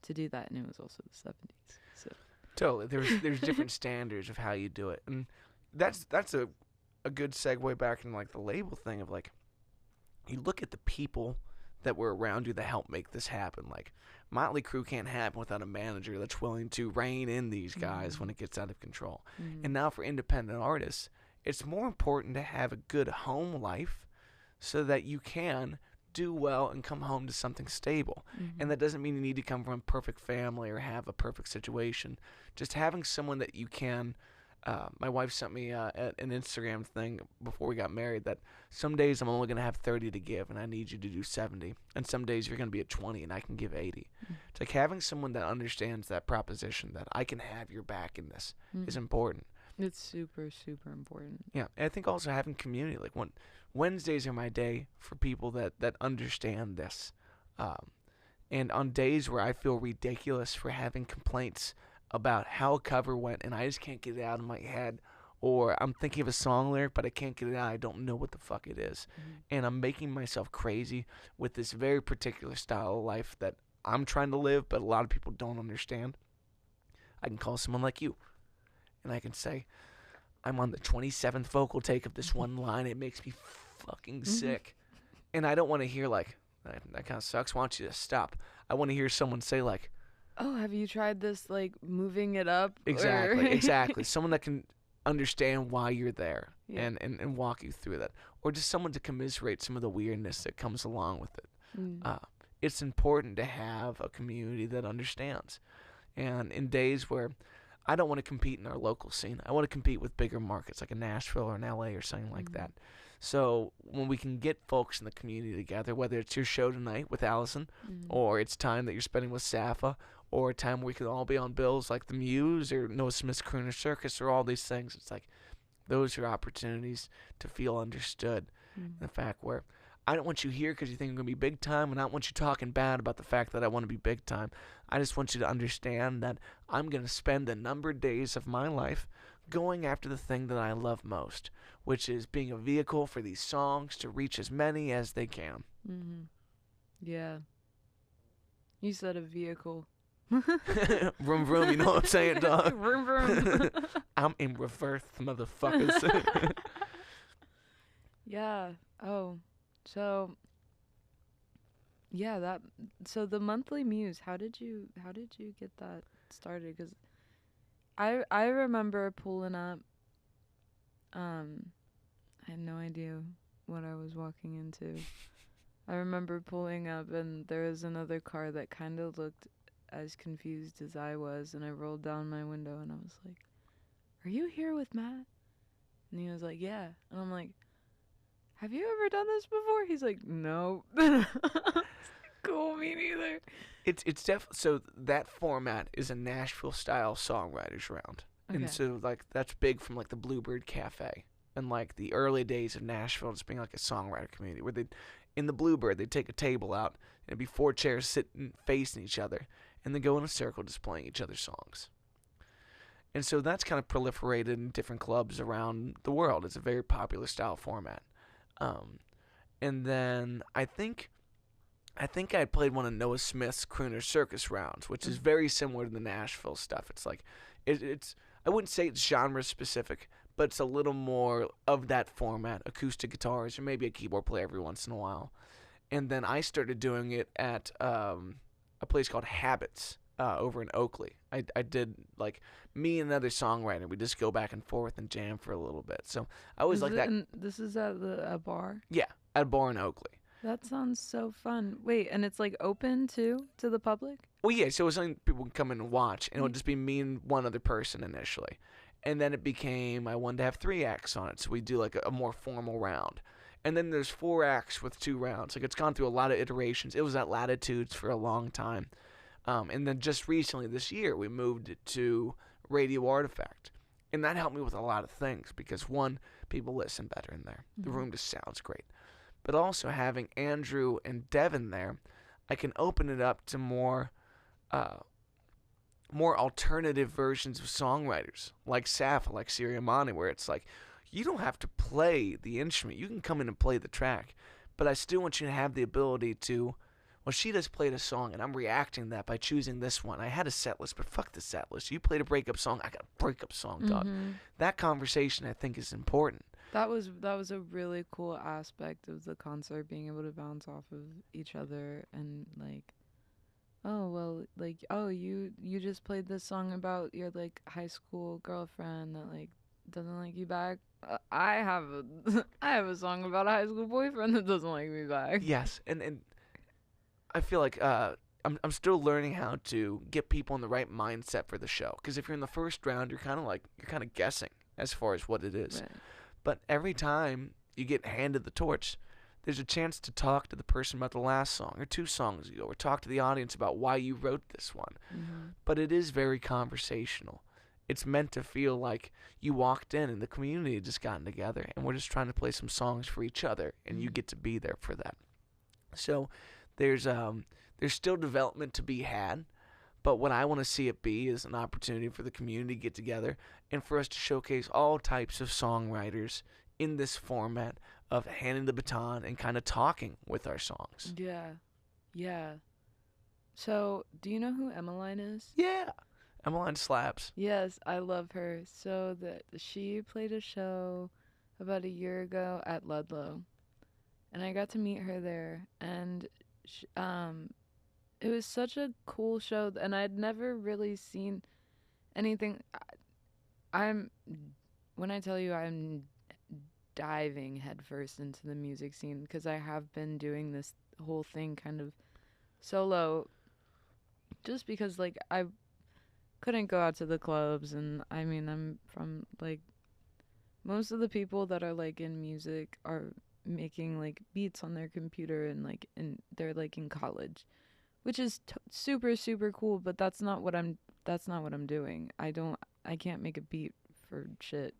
to do that, and it was also the 70s. So totally. There's different standards of how you do it, and that's a good segue back into like the label thing of like, you look at the people that were around you that helped make this happen. Like, Motley Crue can't happen without a manager that's willing to rein in these guys when it gets out of control. And now for independent artists, it's more important to have a good home life so that you can do well and come home to something stable. And that doesn't mean you need to come from a perfect family or have a perfect situation. Just having someone that you can. My wife sent me an Instagram thing before we got married that some days I'm only going to have 30 to give and I need you to do 70. And some days you're going to be at 20 and I can give 80. It's like having someone that understands that proposition, that I can have your back in this, is important. It's super, super important. Yeah, and I think also having community. Like, Wednesdays are my day for people that understand this. And on days where I feel ridiculous for having complaints about how a cover went and I just can't get it out of my head, or I'm thinking of a song lyric but I can't get it out, I don't know what the fuck it is, and I'm making myself crazy with this very particular style of life that I'm trying to live but a lot of people don't understand, I can call someone like you and I can say, I'm on the 27th vocal take of this one line, it makes me fucking sick, and I don't want to hear like, that kind of sucks, why don't you just stop. I want to hear someone say like, oh, have you tried this, like, moving it up? Exactly. Someone that can understand why you're there and walk you through that. Or just someone to commiserate some of the weirdness that comes along with it. It's important to have a community that understands. And in days where I don't want to compete in our local scene, I want to compete with bigger markets like a Nashville or an LA or something like that. So when we can get folks in the community together, whether it's your show tonight with Allison, or it's time that you're spending with Safa, or a time where we can all be on bills like the Muse or Noah Smith's Crooner Circus or all these things, it's like those are opportunities to feel understood. The fact where I don't want you here because you think I'm going to be big time, and I don't want you talking bad about the fact that I want to be big time. I just want you to understand that I'm going to spend a number of days of my life going after the thing that I love most, which is being a vehicle for these songs to reach as many as they can. Yeah. You said a vehicle. Vroom vroom, you know what I'm saying, dog? Vroom vroom. I'm in reverse, motherfuckers. Yeah. Oh. So. Yeah, so the monthly Muse, how did you get that started? Because I remember pulling up. I had no idea what I was walking into. I remember pulling up and there was another car that kind of looked as confused as I was, and I rolled down my window and I was like, "Are you here with Matt?" And he was like, "Yeah." And I'm like, "Have you ever done this before?" He's like, "No." Cool, me neither. It's definitely, so that format is a Nashville style songwriters round. Okay. And so like that's big from like the Bluebird Cafe and like the early days of Nashville just being like a songwriter community where they in the Bluebird they'd take a table out and it'd be 4 chairs sitting facing each other and they go in a circle just playing each other's songs. And so that's kind of proliferated in different clubs around the world. It's a very popular style format. And then I think I had played one of Noah Smith's Crooner Circus rounds, which is very similar to the Nashville stuff. It's like it's I wouldn't say it's genre specific, but it's a little more of that format, acoustic guitars, or maybe a keyboard player every once in a while. And then I started doing it at a place called Habits over in Oakley. I did, like, me and another songwriter, we just go back and forth and jam for a little bit. So I always like that. This is at a bar? Yeah, at a bar in Oakley. That sounds so fun. Wait, and it's like open too to the public? Well, yeah, so it was something people can come in and watch, and it would Mm. just be me and one other person initially. And then it became I wanted to have 3 acts on it, so we do like a more formal round. And then there's 4 acts with 2 rounds. Like it's gone through a lot of iterations. It was at Latitudes for a long time. And then just recently this year, we moved it to Radio Artifact. And that helped me with a lot of things because, one, people listen better in there. The Mhm. room just sounds great. But also having Andrew and Devin there, I can open it up to uh, more alternative versions of songwriters like Safa, like Siriamani, where it's like you don't have to play the instrument. You can come in and play the track, but I still want you to have the ability to. Well, she just played a song, and I'm reacting to that by choosing this one. I had a set list, but fuck the set list. You played a breakup song, I got a breakup song, dog. Mhm. That conversation, I think, is important. That was a really cool aspect of the concert, being able to bounce off of each other and like, oh well, like, oh, you just played this song about your like high school girlfriend that like doesn't like you back. I have a I have a song about a high school boyfriend that doesn't like me back. Yes, and I feel like I'm still learning how to get people in the right mindset for the show. Because if you're in the first round, you're kind of guessing as far as what it is. Right. But every time you get handed the torch, there's a chance to talk to the person about the last song or 2 songs ago, or talk to the audience about why you wrote this one. Mhm. But it is very conversational. It's meant to feel like you walked in and the community had just gotten together and we're just trying to play some songs for each other and you Mhm. get to be there for that. So there's still development to be had, but what I want to see it be is an opportunity for the community to get together and for us to showcase all types of songwriters in this format of handing the baton and kind of talking with our songs. Yeah. Yeah. So, do you know who Emmeline is? Yeah, Emmeline slaps. Yes, I love her. So that she played a show about a year ago at Ludlow, and I got to meet her there, and it was such a cool show, and I'd never really seen anything. I'm when I tell you I'm diving headfirst into the music scene because I have been doing this whole thing kind of solo, just because like I couldn't go out to the clubs, and I mean I'm from like most of the people that are like in music are making like beats on their computer and like and they're like in college, which is super super cool, but that's not what I'm doing. I can't make a beat for shit.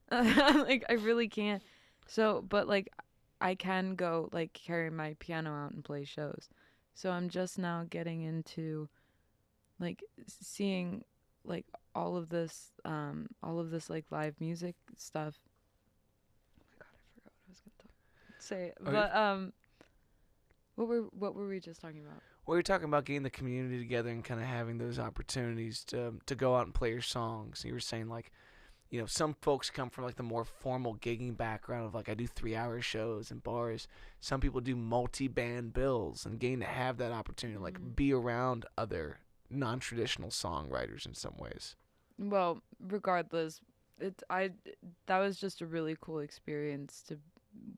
Like I really can't. So, but like I can go like carry my piano out and play shows. So I'm just now getting into like seeing like all of this like live music stuff. Oh my god, I forgot what I was gonna say. But what were we just talking about? We were talking about getting the community together and kind of having those opportunities to go out and play your songs. You were saying like, some folks come from like the more formal gigging background of like I do 3 hour shows in bars. Some people do multi-band bills and getting to have that opportunity to like be around other non-traditional songwriters in some ways. Well, regardless, that was just a really cool experience to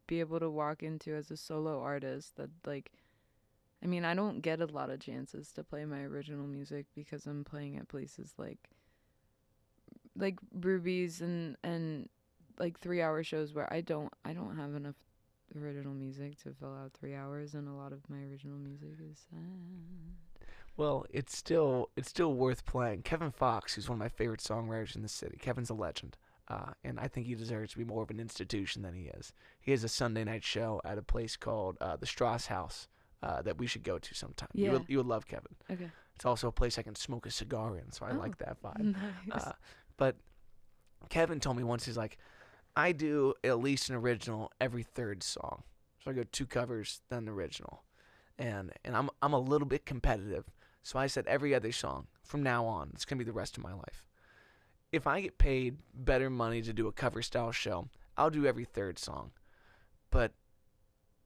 be able to walk into as a solo artist that like I mean, I don't get a lot of chances to play my original music because I'm playing at places like Ruby's and like 3 hour shows where I don't have enough original music to fill out 3 hours, and a lot of my original music is sad. Well, it's still worth playing. Kevin Fox, who's one of my favorite songwriters in the city. Kevin's a legend, and I think he deserves to be more of an institution than he is. He has a Sunday night show at a place called the Strauss House that we should go to sometime. Yeah. You would love Kevin. Okay. It's also a place I can smoke a cigar in, so I like that vibe. Nice. But Kevin told me once, he's like, I do at least an original every third song. So I go 2 covers, then an original. And I'm a little bit competitive. So I said every other song from now on. It's going to be the rest of my life. If I get paid better money to do a cover style show, I'll do every third song. But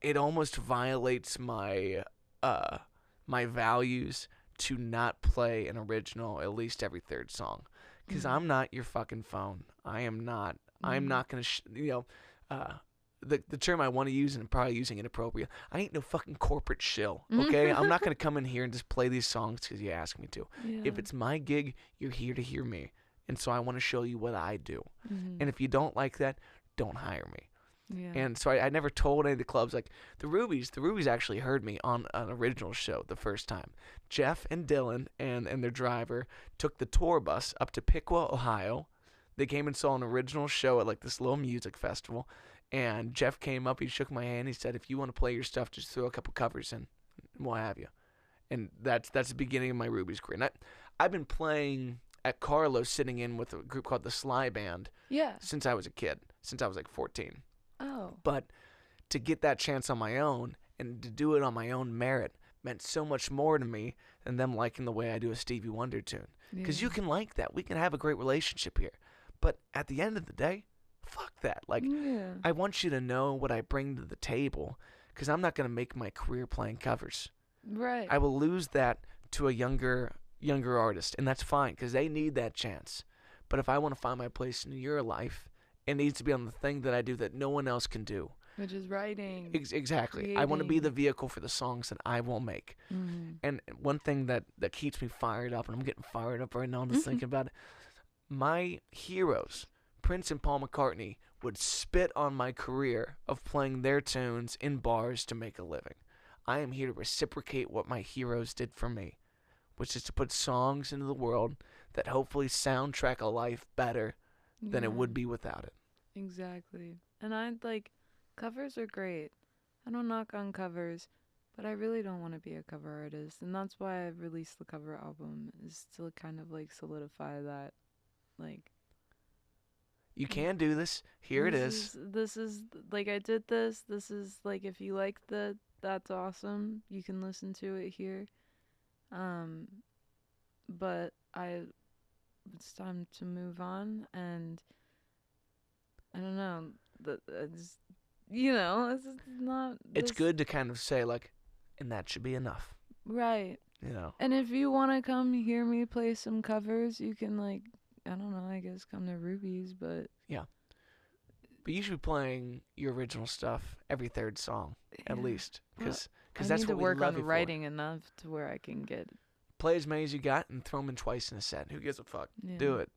it almost violates my values to not play an original at least every third song. Because I'm not your fucking phone. I'm not going to, the term I want to use, and I'm probably using inappropriate. I ain't no fucking corporate shill, okay? I'm not gonna come in here and just play these songs because you ask me to. Yeah. If it's my gig, you're here to hear me, and so I want to show you what I do. Mhm. And if you don't like that, don't hire me. Yeah. And so I never told any of the clubs, like the Rubies actually heard me on an original show the first time. Jeff and Dylan and their driver took the tour bus up to Piqua, Ohio. They came and saw an original show at like this little music festival. And Jeff came up, he shook my hand, he said, if you want to play your stuff, just throw a couple covers in, and we'll have you. And that's the beginning of my Rubies career. And I've been playing at Carlos, sitting in with a group called the Sly Band Yeah. since I was a kid, since I was like 14. Oh. But to get that chance on my own and to do it on my own merit meant so much more to me than them liking the way I do a Stevie Wonder tune. Because you can like that. We can have a great relationship here. But at the end of the day, fuck that. Like, Yeah. I want you to know what I bring to the table, because I'm not going to make my career playing covers. Right. I will lose that to a younger artist, and that's fine, because they need that chance. But if I want to find my place in your life, it needs to be on the thing that I do that no one else can do. Which is writing. Exactly. I want to be the vehicle for the songs that I will make. Mm-hmm. And one thing that keeps me fired up, and I'm getting fired up right now, I'm just thinking about it. My heroes, Prince and Paul McCartney, would spit on my career of playing their tunes in bars to make a living. I am here to reciprocate what my heroes did for me, which is to put songs into the world that hopefully soundtrack a life better than it would be without it. Exactly. And covers are great. I don't knock on covers, but I really don't want to be a cover artist. And that's why I released the cover album, is to kind of like solidify that. Like, you can do this. Here it is. This is like, I did this. This is like, if you like that's awesome. You can listen to it here. But it's time to move on, and I don't know. It's not. It's good to kind of say, like, and that should be enough. Right. You know. And if you want to come hear me play some covers, you can, like, I don't know, I guess come to Ruby's, but. Yeah. But you should be playing your original stuff every third song, at least. Because that's what we love you for. I need to work on writing enough to where I can get. Play as many as you got and throw them in twice in a set. Who gives a fuck? Yeah. Do it.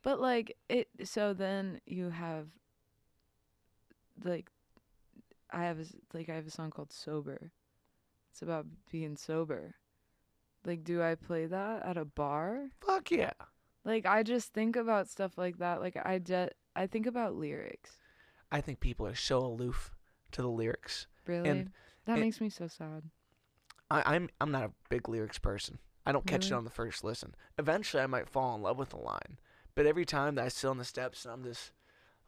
But, like, so then you have, like, I have a song called Sober. It's about being sober. Like, do I play that at a bar? Fuck yeah. Like, I just think about stuff like that. Like, I think about lyrics. I think people are so aloof to the lyrics. Really? That makes me so sad. I'm not a big lyrics person. I don't catch it Really? on the first listen. Eventually, I might fall in love with a line. But every time that I sit on the steps and I'm just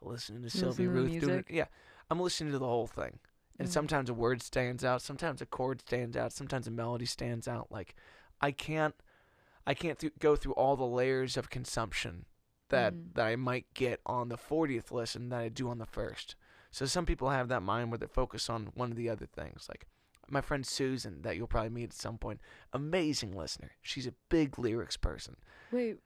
listening to Sylvia Ruth doing it, I'm listening to the whole thing. And sometimes a word stands out, sometimes a chord stands out, sometimes a melody stands out. Like, I can't go through all the layers of consumption that I might get on the 40th listen that I do on the first. So some people have that mind where they focus on one of the other things. Like my friend Susan, that you'll probably meet at some point, amazing listener. She's a big lyrics person. Wait,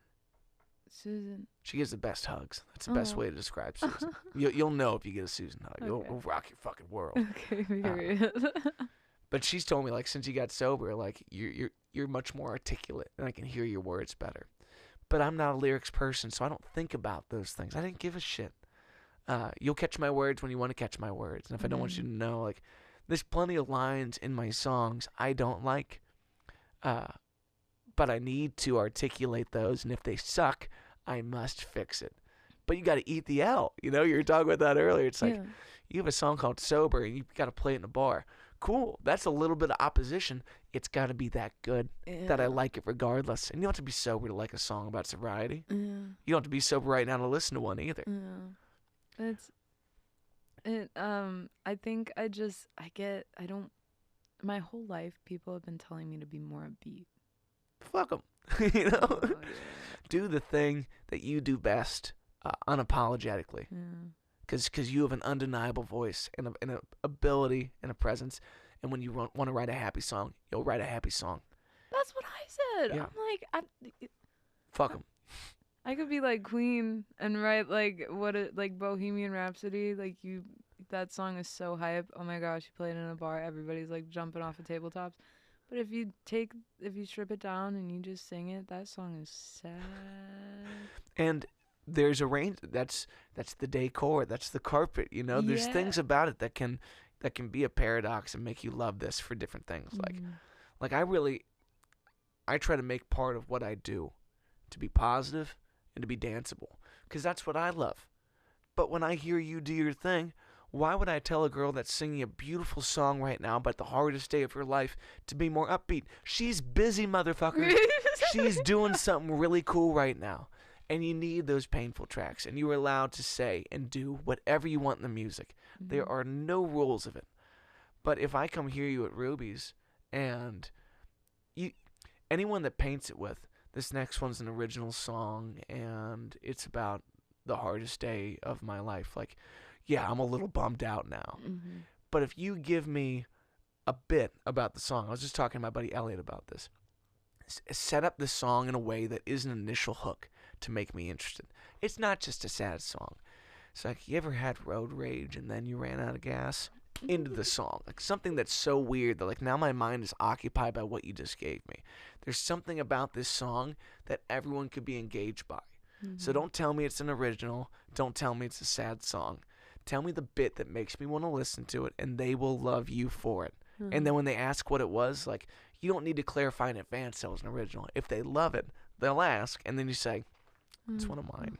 Susan. She gives the best hugs. That's the best way to describe Susan. You'll know if you get a Susan hug. Okay. It'll rock your fucking world. Okay, period. But she's told me, like, since you got sober, like, you're much more articulate, and I can hear your words better. But I'm not a lyrics person, so I don't think about those things. I didn't give a shit. You'll catch my words when you want to catch my words. And if I don't want you to know, like, there's plenty of lines in my songs I don't like. But I need to articulate those, and if they suck, I must fix it. But you got to eat the L. You know, you were talking about that earlier. It's like, you have a song called Sober, and you got to play it in a bar. Cool. That's a little bit of opposition. It's got to be that good that I like it regardless. And you don't have to be sober to like a song about sobriety. You don't have to be sober right now to listen to one either. I think my whole life people have been telling me to be more upbeat. Fuck them. You know? Do the thing that you do best unapologetically. Because you have an undeniable voice and an ability and a presence. And when you want to write a happy song, you'll write a happy song. That's what I said. Yeah. I'm like, fuck them. I could be like Queen and write like Bohemian Rhapsody. Like, you that song is so hype. Oh my gosh, you played in a bar, everybody's like jumping off of tabletops. But if you strip it down and you just sing it, that song is sad. And there's a range. That's the decor. That's the carpet. You know, there's things about it that can be a paradox and make you love this for different things. Like I try to make part of what I do to be positive and to be danceable, because that's what I love. But when I hear you do your thing, why would I tell a girl that's singing a beautiful song right now about the hardest day of her life to be more upbeat? She's busy, motherfucker. She's doing something really cool right now. And you need those painful tracks. And you're allowed to say and do whatever you want in the music. Mm-hmm. There are no rules of it. But if I come hear you at Ruby's and anyone that paints it with, this next one's an original song and it's about the hardest day of my life. Like, yeah, I'm a little bummed out now. Mm-hmm. But if you give me a bit about the song, I was just talking to my buddy Elliot about this. Set up the song in a way that is an initial hook to make me interested. It's not just a sad song. It's like, you ever had road rage and then you ran out of gas? Into the song. Like something that's so weird that like now my mind is occupied by what you just gave me. There's something about this song that everyone could be engaged by. Mm-hmm. So don't tell me it's an original. Don't tell me it's a sad song. Tell me the bit that makes me want to listen to it, and they will love you for it. Mm-hmm. And then when they ask what it was, like, you don't need to clarify in advance that it was an original. If they love it, they'll ask, and then you say, it's one of mine.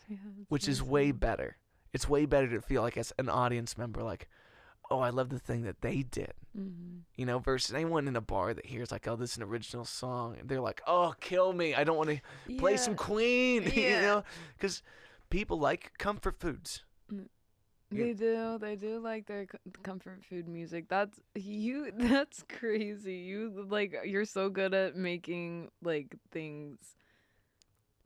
Yeah, which is way better. It's way better to feel like as an audience member, like, oh, I love the thing that they did. Mm-hmm. You know, versus anyone in a bar that hears like, oh, this is an original song. And they're like, oh, kill me. I don't want to play some Queen, you know, because people like comfort foods. They do. They do like their comfort food music. That's crazy. You're so good at making like things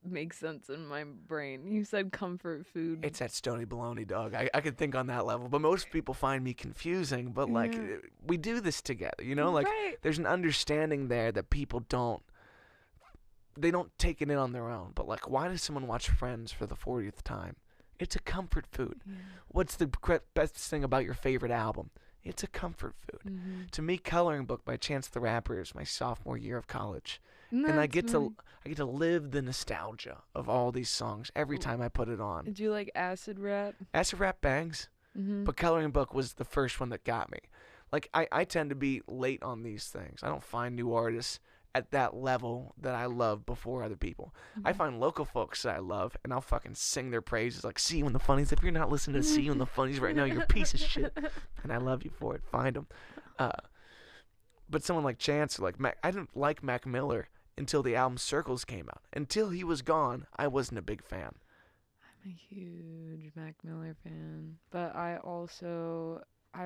make sense in my brain. You said comfort food. It's that stony baloney, dog. I could think on that level, but most people find me confusing. But like, we do this together, you know. Like, there's an understanding there that people don't take it in on their own. But like, why does someone watch Friends for the 40th time? It's a comfort food. Yeah. What's the best thing about your favorite album? It's a comfort food. Mm-hmm. To me, Coloring Book by Chance the Rapper is my sophomore year of college. And I get to live the nostalgia of all these songs every time I put it on. Did you like acid rap? Acid rap bangs, but Coloring Book was the first one that got me. Like, I tend to be late on these things. I don't find new artists at that level that I love before other people. Mm-hmm. I find local folks that I love, and I'll fucking sing their praises like, See You in the Funnies. If you're not listening to See You in the Funnies right now, you're a piece of shit. And I love you for it. Find them. But someone like Chance, or like Mac, I didn't like Mac Miller until the album Circles came out. Until he was gone, I wasn't a big fan. I'm a huge Mac Miller fan. But I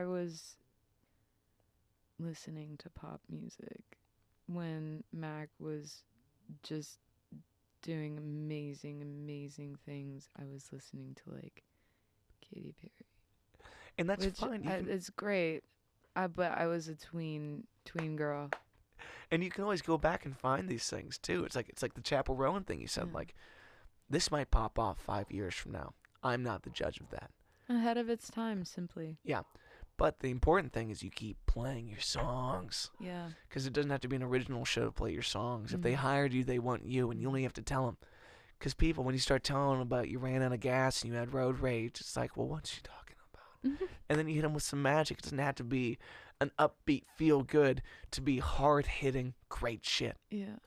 was listening to pop music when Mac was just doing amazing, amazing things. I was listening to like Katy Perry. And that's fine. It's great. But I was a tween girl. And you can always go back and find these things too. It's like the Chapel Rowan thing you said. Like, this might pop off 5 years from now. I'm not the judge of that. Ahead of its time, simply. Yeah. But the important thing is you keep playing your songs. Yeah. Because it doesn't have to be an original show to play your songs. Mm-hmm. If they hired you, they want you, and you only have to tell them. Because people, when you start telling them about you ran out of gas and you had road rage, it's like, well, what's she talking about? Mm-hmm. And then you hit them with some magic. It doesn't have to be an upbeat, feel good, to be hard-hitting, great shit. Yeah. And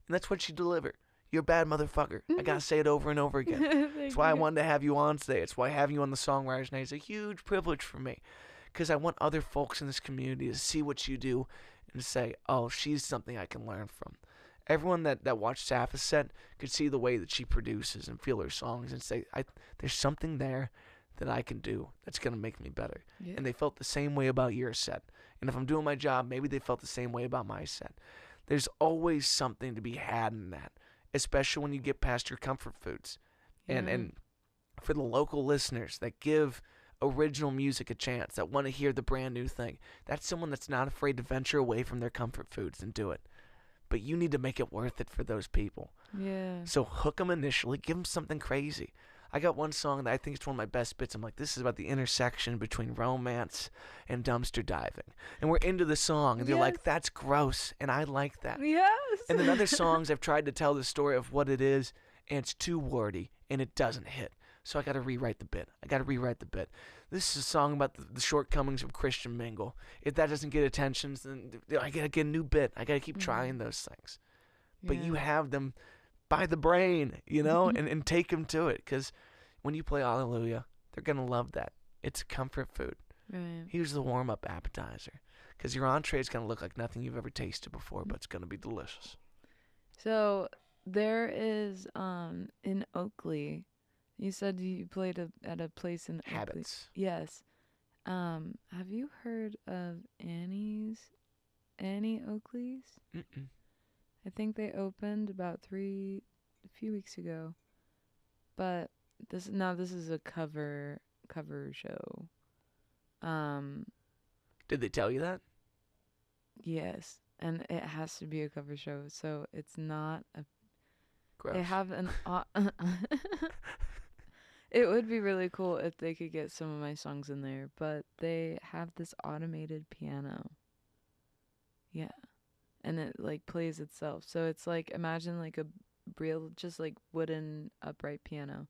that's what you deliver. You're a bad motherfucker. I gotta say it over and over again. That's why I wanted to have you on today. It's why having you on the Songwriters Night is a huge privilege for me. Because I want other folks in this community to see what you do and to say, oh, she's something I can learn from. Everyone that watched Safa's set could see the way that she produces and feel her songs and say, there's something there that I can do that's going to make me better. Yeah. And they felt the same way about your set. And if I'm doing my job, maybe they felt the same way about my set. There's always something to be had in that, especially when you get past your comfort foods. Yeah. And for the local listeners that give original music a chance, that want to hear the brand new thing, that's someone that's not afraid to venture away from their comfort foods and do it. But you need to make it worth it for those people. Yeah. So hook them initially. Give them something crazy. I got one song that I think is one of my best bits. I'm like, this is about the intersection between romance and dumpster diving. And we're into the song, and they're Yes. like, that's gross, and I like that. Yes. And then other songs, I've tried to tell the story of what it is, and it's too wordy, and it doesn't hit. So I got to rewrite the bit. This is a song about the shortcomings of Christian Mingle. If that doesn't get attention, then I got to get a new bit. I got to keep trying those things. But you have them by the brain, and take them to it. Because when you play Hallelujah, they're going to love that. It's a comfort food. Right. Here's the warm-up appetizer. Because your entree is going to look like nothing you've ever tasted before, but it's going to be delicious. So there is in Oakley. You said you played at a place in Oakley. Habits. Yes. Have you heard of Annie Oakley's? Mm-mm. I think they opened about a few weeks ago. But this is a cover show. Did they tell you that? Yes, and it has to be a cover show, so it's not a. Gross. They have an. It would be really cool if they could get some of my songs in there, but they have this automated piano. Yeah, and it like plays itself, so it's like imagine like a real just like wooden upright piano,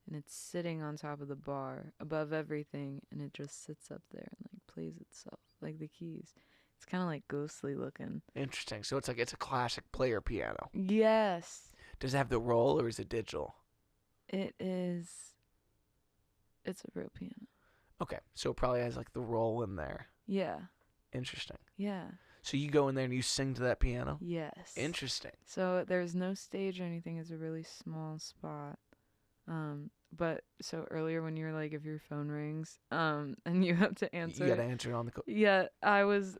and it's sitting on top of the bar above everything, and it just sits up there and like plays itself like the keys. It's kind of like ghostly looking. Interesting. So it's a classic player piano. Yes. Does it have the roll or is it digital? It is. It's a real piano. Okay. So it probably has like the roll in there. Yeah. Interesting. Yeah. So you go in there and you sing to that piano? Yes. Interesting. So there's no stage or anything. It's a really small spot. But so earlier when you're like, if your phone rings, and you have to answer. You got to answer it on the Yeah, I was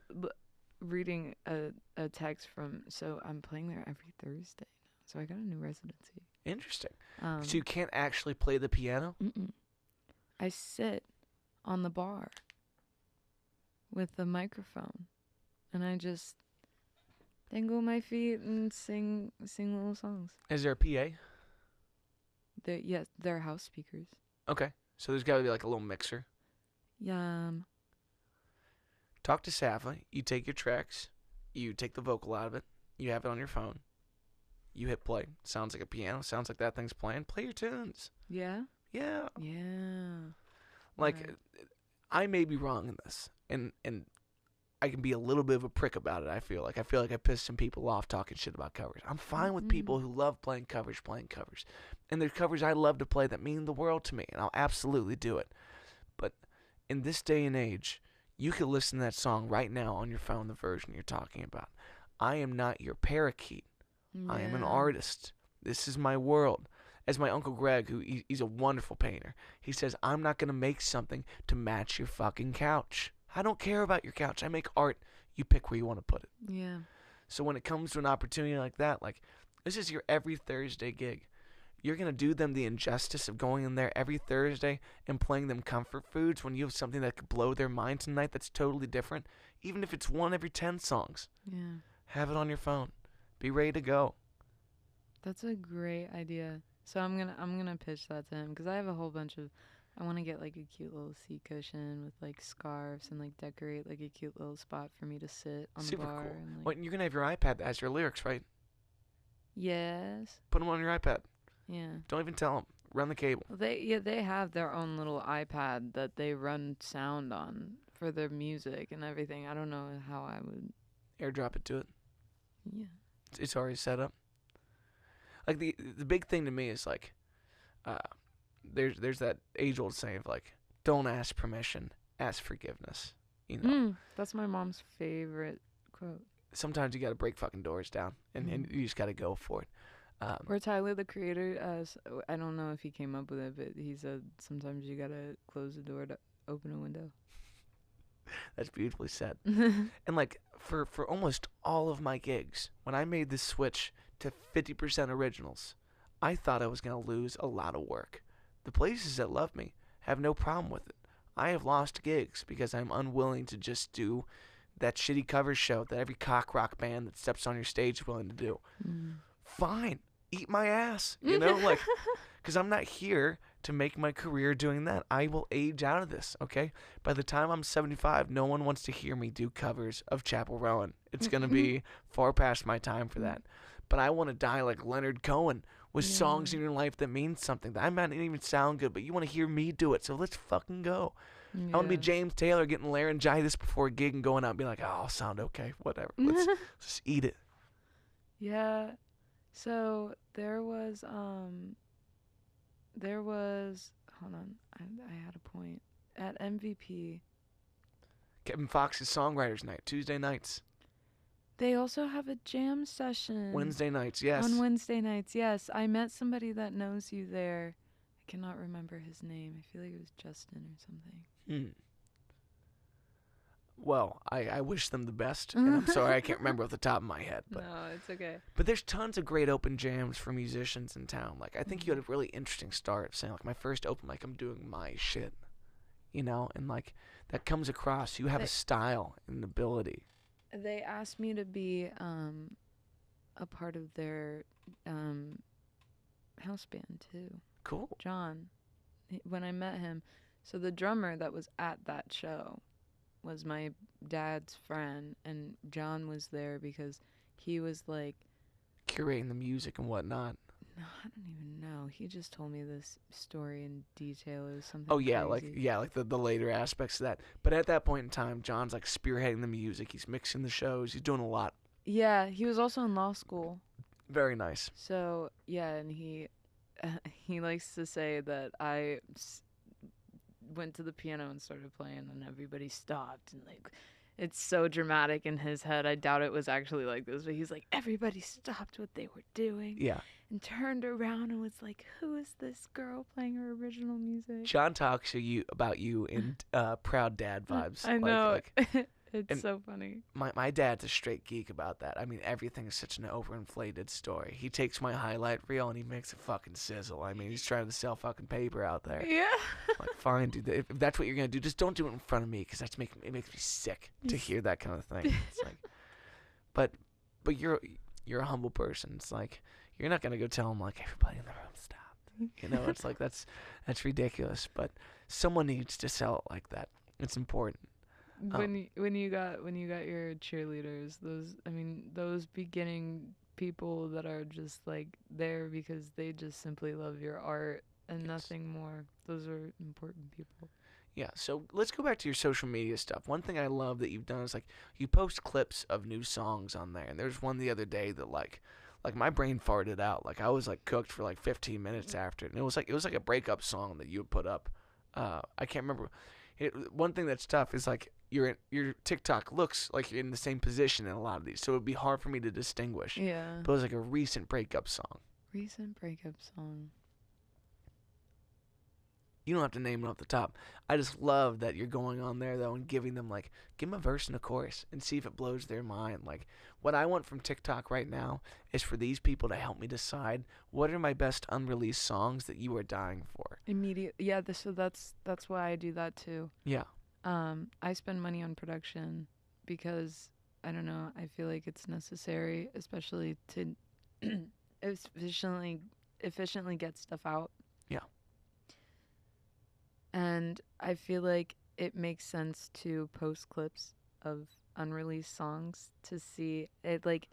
reading a text from. So I'm playing there every Thursday now. So I got a new residency. Interesting. So you can't actually play the piano? Mm-mm. I sit on the bar with the microphone, and I just dangle my feet and sing little songs. Is there a PA? Yes, they're house speakers. Okay. So there's got to be like a little mixer. Yum. Talk to Safa. You take your tracks. You take the vocal out of it. You have it on your phone. You hit play. Sounds like a piano. Sounds like that thing's playing. Play your tunes. Yeah? Yeah. Yeah. Like, Right. I may be wrong in this, and I can be a little bit of a prick about it. I feel like I pissed some people off talking shit about covers. I'm fine with people who love playing covers, and there's covers I love to play that mean the world to me, and I'll absolutely do it. But in this day and age, you could listen to that song right now on your phone, the version you're talking about. I am not your parakeet. Yeah. I am an artist. This is my world. As my Uncle Greg, he's a wonderful painter, he says, I'm not going to make something to match your fucking couch. I don't care about your couch. I make art. You pick where you want to put it. Yeah. So when it comes to an opportunity like that, like, this is your every Thursday gig. You're going to do them the injustice of going in there every Thursday and playing them comfort foods when you have something that could blow their mind tonight that's totally different, even if it's one every 10 songs. Yeah. Have it on your phone. Be ready to go. That's a great idea. So I'm gonna pitch that to him because I have a whole bunch of. I want to get like a cute little seat cushion with like scarves and like decorate like a cute little spot for me to sit on Super the bar. cool. And, like, Well, you're going to have your iPad that has your lyrics, right? yes. Put them on your iPad. Yeah. Don't even tell them. Run the cable. Well, they have their own little iPad that they run sound on for their music and everything. I don't know how I would. AirDrop it to it. Yeah. It's already set up. Like, the big thing to me is, like, there's that age-old saying of, like, don't ask permission, ask forgiveness. You know? That's my mom's favorite quote. Sometimes you got to break fucking doors down, and you just got to go for it. Or Tyler, the creator, I don't know if he came up with it, but he said sometimes you gotta close the door to open a window. That's beautifully said. And, like, for almost all of my gigs, when I made this switch to 50% originals, I thought I was going to lose a lot of work. The places that love me have no problem with it. I have lost gigs because I'm unwilling to just do that shitty cover show that every cock rock band that steps on your stage is willing to do. Fine. Eat my ass. You know? Like, because I'm not here to make my career doing that. I will age out of this, okay? By the time I'm 75, no one wants to hear me do covers of Chapel Rowan. It's going to be far past my time for that. But I want to die like Leonard Cohen with songs in your life that mean something. That I might not even sound good, but you want to hear me do it, so let's fucking go. I want to be James Taylor getting laryngitis before a gig and going out and be like, oh, I'll sound okay, whatever. Let's just eat it. Yeah. So there was hold on, I had a point at MVP. Kevin Fox's Songwriters Night, Tuesday nights. They also have a jam session. Wednesday nights, yes. On Wednesday nights, yes. I met somebody that knows you there. I cannot remember his name. I feel like it was Justin or something. Well, I wish them the best, and I'm sorry I can't remember off the top of my head. But, no, it's okay. But there's tons of great open jams for musicians in town. Like, I think you had a really interesting start saying, like, my first open mic, I'm doing my shit, you know? And, like, that comes across. You have a style and an ability. They asked me to be a part of their house band, too. Cool. John, when I met him, so the drummer that was at that show was my dad's friend, and John was there because he was like curating the music and whatnot. No, I don't even know. He just told me this story in detail. It was something. Oh yeah, crazy. like the later aspects of that. But at that point in time, John's like spearheading the music. He's mixing the shows. He's doing a lot. Yeah, he was also in law school. Very nice. So yeah, and he likes to say that I went to the piano and started playing, and everybody stopped, and like it's so dramatic in his head. I doubt it was actually like this, but he's like, everybody stopped what they were doing, and turned around and was like, who is this girl playing her original music? John talks to you about you in proud dad vibes. I know. It's so funny. My dad's a straight geek about that. I mean, everything is such an overinflated story. He takes my highlight reel and he makes it fucking sizzle. I mean, he's trying to sell fucking paper out there. Yeah. Like, fine, dude. If that's what you're gonna do, just don't do it in front of me, because it makes me sick to hear that kind of thing. It's like, but you're a humble person. It's like you're not gonna go tell him like everybody in the room stopped. You know, it's like that's ridiculous. But someone needs to sell it like that. It's important. When you got your cheerleaders, those beginning people that are just like there because they just simply love your art and nothing more. Those are important people. Yeah, so let's go back to your social media stuff. One thing I love that you've done is like you post clips of new songs on there, and there's one the other day that like my brain farted out. Like I was like cooked for like 15 minutes after it, and it was like a breakup song that you would put up. I can't remember. One thing that's tough is like your TikTok looks like you're in the same position in a lot of these, so it would be hard for me to distinguish. Yeah. But it was like a recent breakup song. Recent breakup song. You don't have to name it off the top. I just love that you're going on there though and giving them like, give them a verse and a chorus and see if it blows their mind. Like what I want from TikTok right now is for these people to help me decide what are my best unreleased songs that you are dying for. Yeah. So that's why I do that too. Yeah. I spend money on production because I don't know. I feel like it's necessary, especially to efficiently get stuff out. Yeah. And I feel like it makes sense to post clips of unreleased songs to see it. Like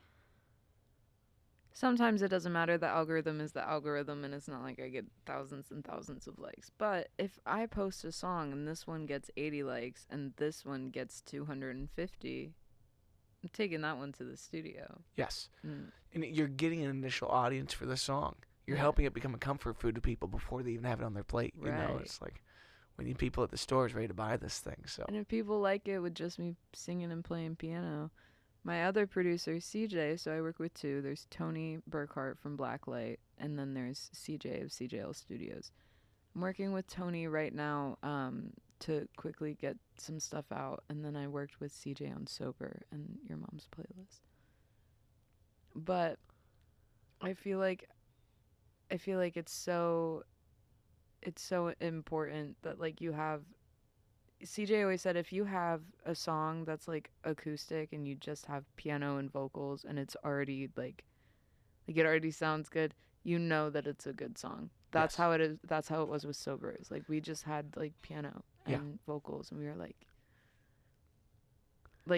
sometimes it doesn't matter. The algorithm is the algorithm, and it's not like I get thousands and thousands of likes. But if I post a song and this one gets 80 likes and this one gets 250, I'm taking that one to the studio. Yes. And you're getting an initial audience for the song. You're helping it become a comfort food to people before they even have it on their plate. You know, it's like we need people at the stores ready to buy this thing. So. And if people like it with just me singing and playing piano. My other producer, CJ, so I work with two. There's Tony Burkhart from Blacklight, and then there's CJ of CJL Studios. I'm working with Tony right now to quickly get some stuff out, and then I worked with CJ on Sober and Your Mom's Playlist. But I feel like it's so important that like you have. CJ always said if you have a song that's like acoustic and you just have piano and vocals and it's already like it already sounds good, you know that it's a good song. That's Yes. how it is. That's how it was with Sober. It's like we just had like piano and Yeah. vocals, and we were like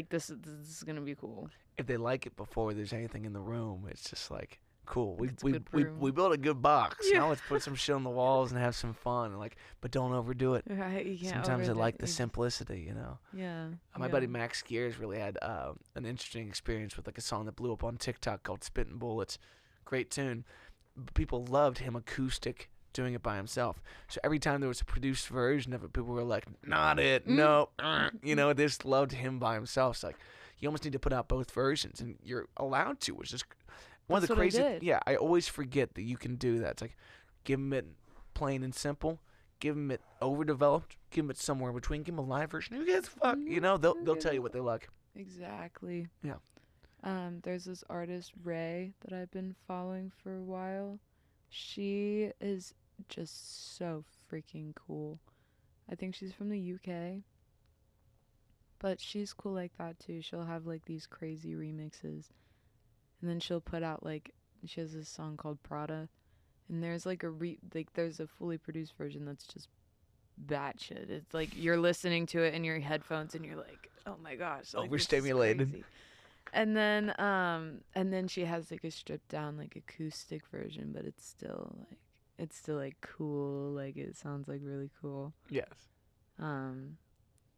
this is gonna be cool. If they like it before there's anything in the room, it's just like cool. We It's a we good we, room. we built a good box. Yeah. Now let's put some shit on the walls and have some fun. Like, but don't overdo it. Right, you can't Sometimes I overdo like it. the simplicity, you know. Yeah. My yeah. buddy Max Gears really had an interesting experience with like a song that blew up on TikTok called "Spittin' Bullets." Great tune. But people loved him acoustic doing it by himself. So every time there was a produced version of it, people were like, "Not it, no," you know. They just loved him by himself. It's like you almost need to put out both versions, and you're allowed to, which is one That's of the what I crazy. did. Yeah, I always forget that you can do that. It's like give him it plain and simple. Give them it overdeveloped. Give them it somewhere in between. Give them a live version. Who gives a fuck? You know, they'll tell you what they like. Exactly. Yeah. There's this artist Ray that I've been following for a while. She is just so freaking cool. I think she's from the UK. But she's cool like that too. She'll have like these crazy remixes. And then she'll put out like she has this song called Prada. And there's like there's a fully produced version that's just batshit. It's like you're listening to it in your headphones and you're like, oh my gosh, like, this is Overstimulated. crazy. And then she has like a stripped down like acoustic version, but it's still like cool. Like it sounds like really cool. Yes.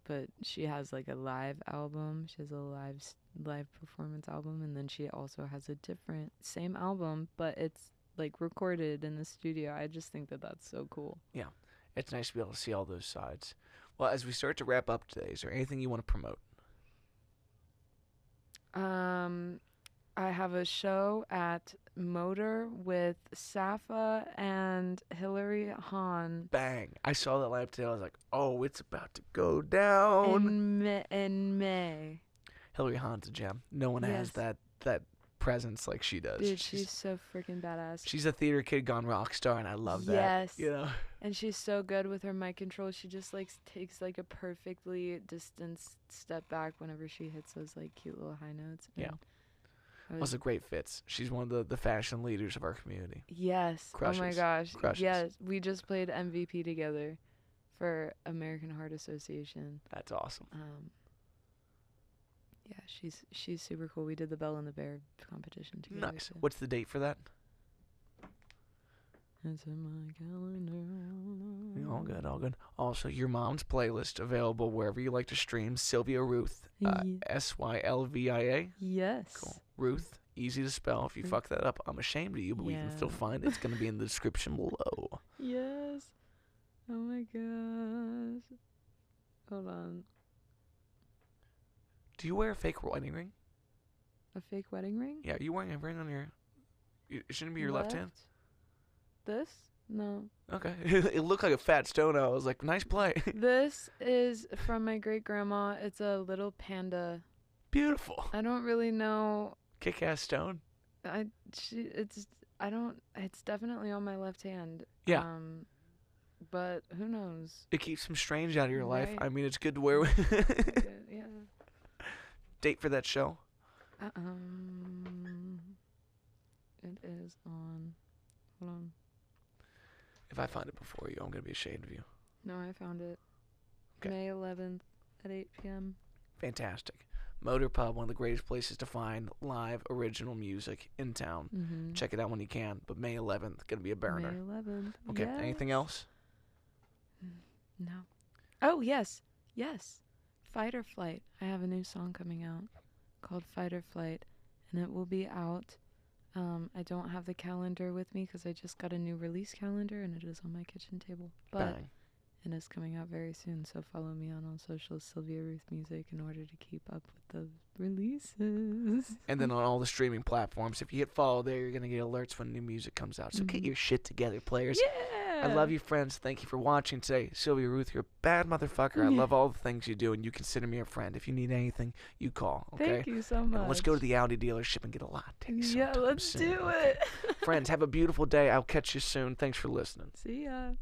But she has like a live album. She has a live performance album, and then she also has a different same album, but it's like recorded in the studio. I just think that that's so cool. Yeah. It's nice to be able to see all those sides. Well, as we start to wrap up today, is there anything you want to promote? I have a show at Motor with Safa and Hillary Hahn Bang. I saw that lineup today. I was like, oh, it's about to go down. in May. Hillary Hahn's a gem. No one has Yes. that presence like she does. Dude, she's so freaking badass. She's a theater kid gone rock star, and I love that. Yes. You know? And she's so good with her mic control. She just like takes like a perfectly distanced step back whenever she hits those like cute little high notes. And Yeah. I was- Also great fits. She's one of the fashion leaders of our community. Yes. Oh my Crushes. gosh. Crushes. Yes. We just played MVP together for American Heart Association. That's awesome. Yeah, she's super cool. We did the Belle and the Bear competition together. Nice. too. What's the date for that? It's in my calendar. All good, all good. Also, your mom's playlist available wherever you like to stream. Sylvia Ruth, Ye- Sylvia. Yes. Cool. Ruth, easy to spell. If you Ruth. fuck that up, I'm ashamed of you, but we can still Yeah. find it. It's going to be in the description below. Yes. Oh my gosh. Hold on. Do you wear a fake wedding ring? A fake wedding ring? Yeah, are you wearing a ring on your... It shouldn't be your left hand? This? No. Okay. It looked like a fat stone. I was like, nice play. This is from my great grandma. It's a little panda. Beautiful. I don't really know. Kick-ass stone. It's definitely on my left hand. Yeah. But who knows? It keeps some strange out of your life. Right. I mean, it's good to wear. Yeah. Date for that show? It is on. Hold on. If I find it before you, I'm going to be ashamed of you. No, I found it. Okay. May 11th at 8 p.m. Fantastic. Motor Pub, one of the greatest places to find live original music in town. Mm-hmm. Check it out when you can. But May 11th, going to be a burner. May 11th. Okay, yes. anything else? No. Oh, yes. Yes. Fight or Flight. I have a new song coming out called Fight or Flight, and it will be out. I don't have the calendar with me because I just got a new release calendar, and it is on my kitchen table. But Bang. it is coming out very soon, so follow me on all socials, Sylvia Ruth Music, in order to keep up with the releases. And then on all the streaming platforms, if you hit follow there, you're going to get alerts when new music comes out. So get Mhm. your shit together, players. Yeah. I love you, friends. Thank you for watching today. Sylvia Ruth, you're a bad motherfucker. I Yeah. love all the things you do, and you consider me a friend. If you need anything, you call, okay? Thank you so much. And let's go to the Audi dealership and get a latte. Yeah, sometime let's soon, do okay? it. Friends, have a beautiful day. I'll catch you soon. Thanks for listening. See ya.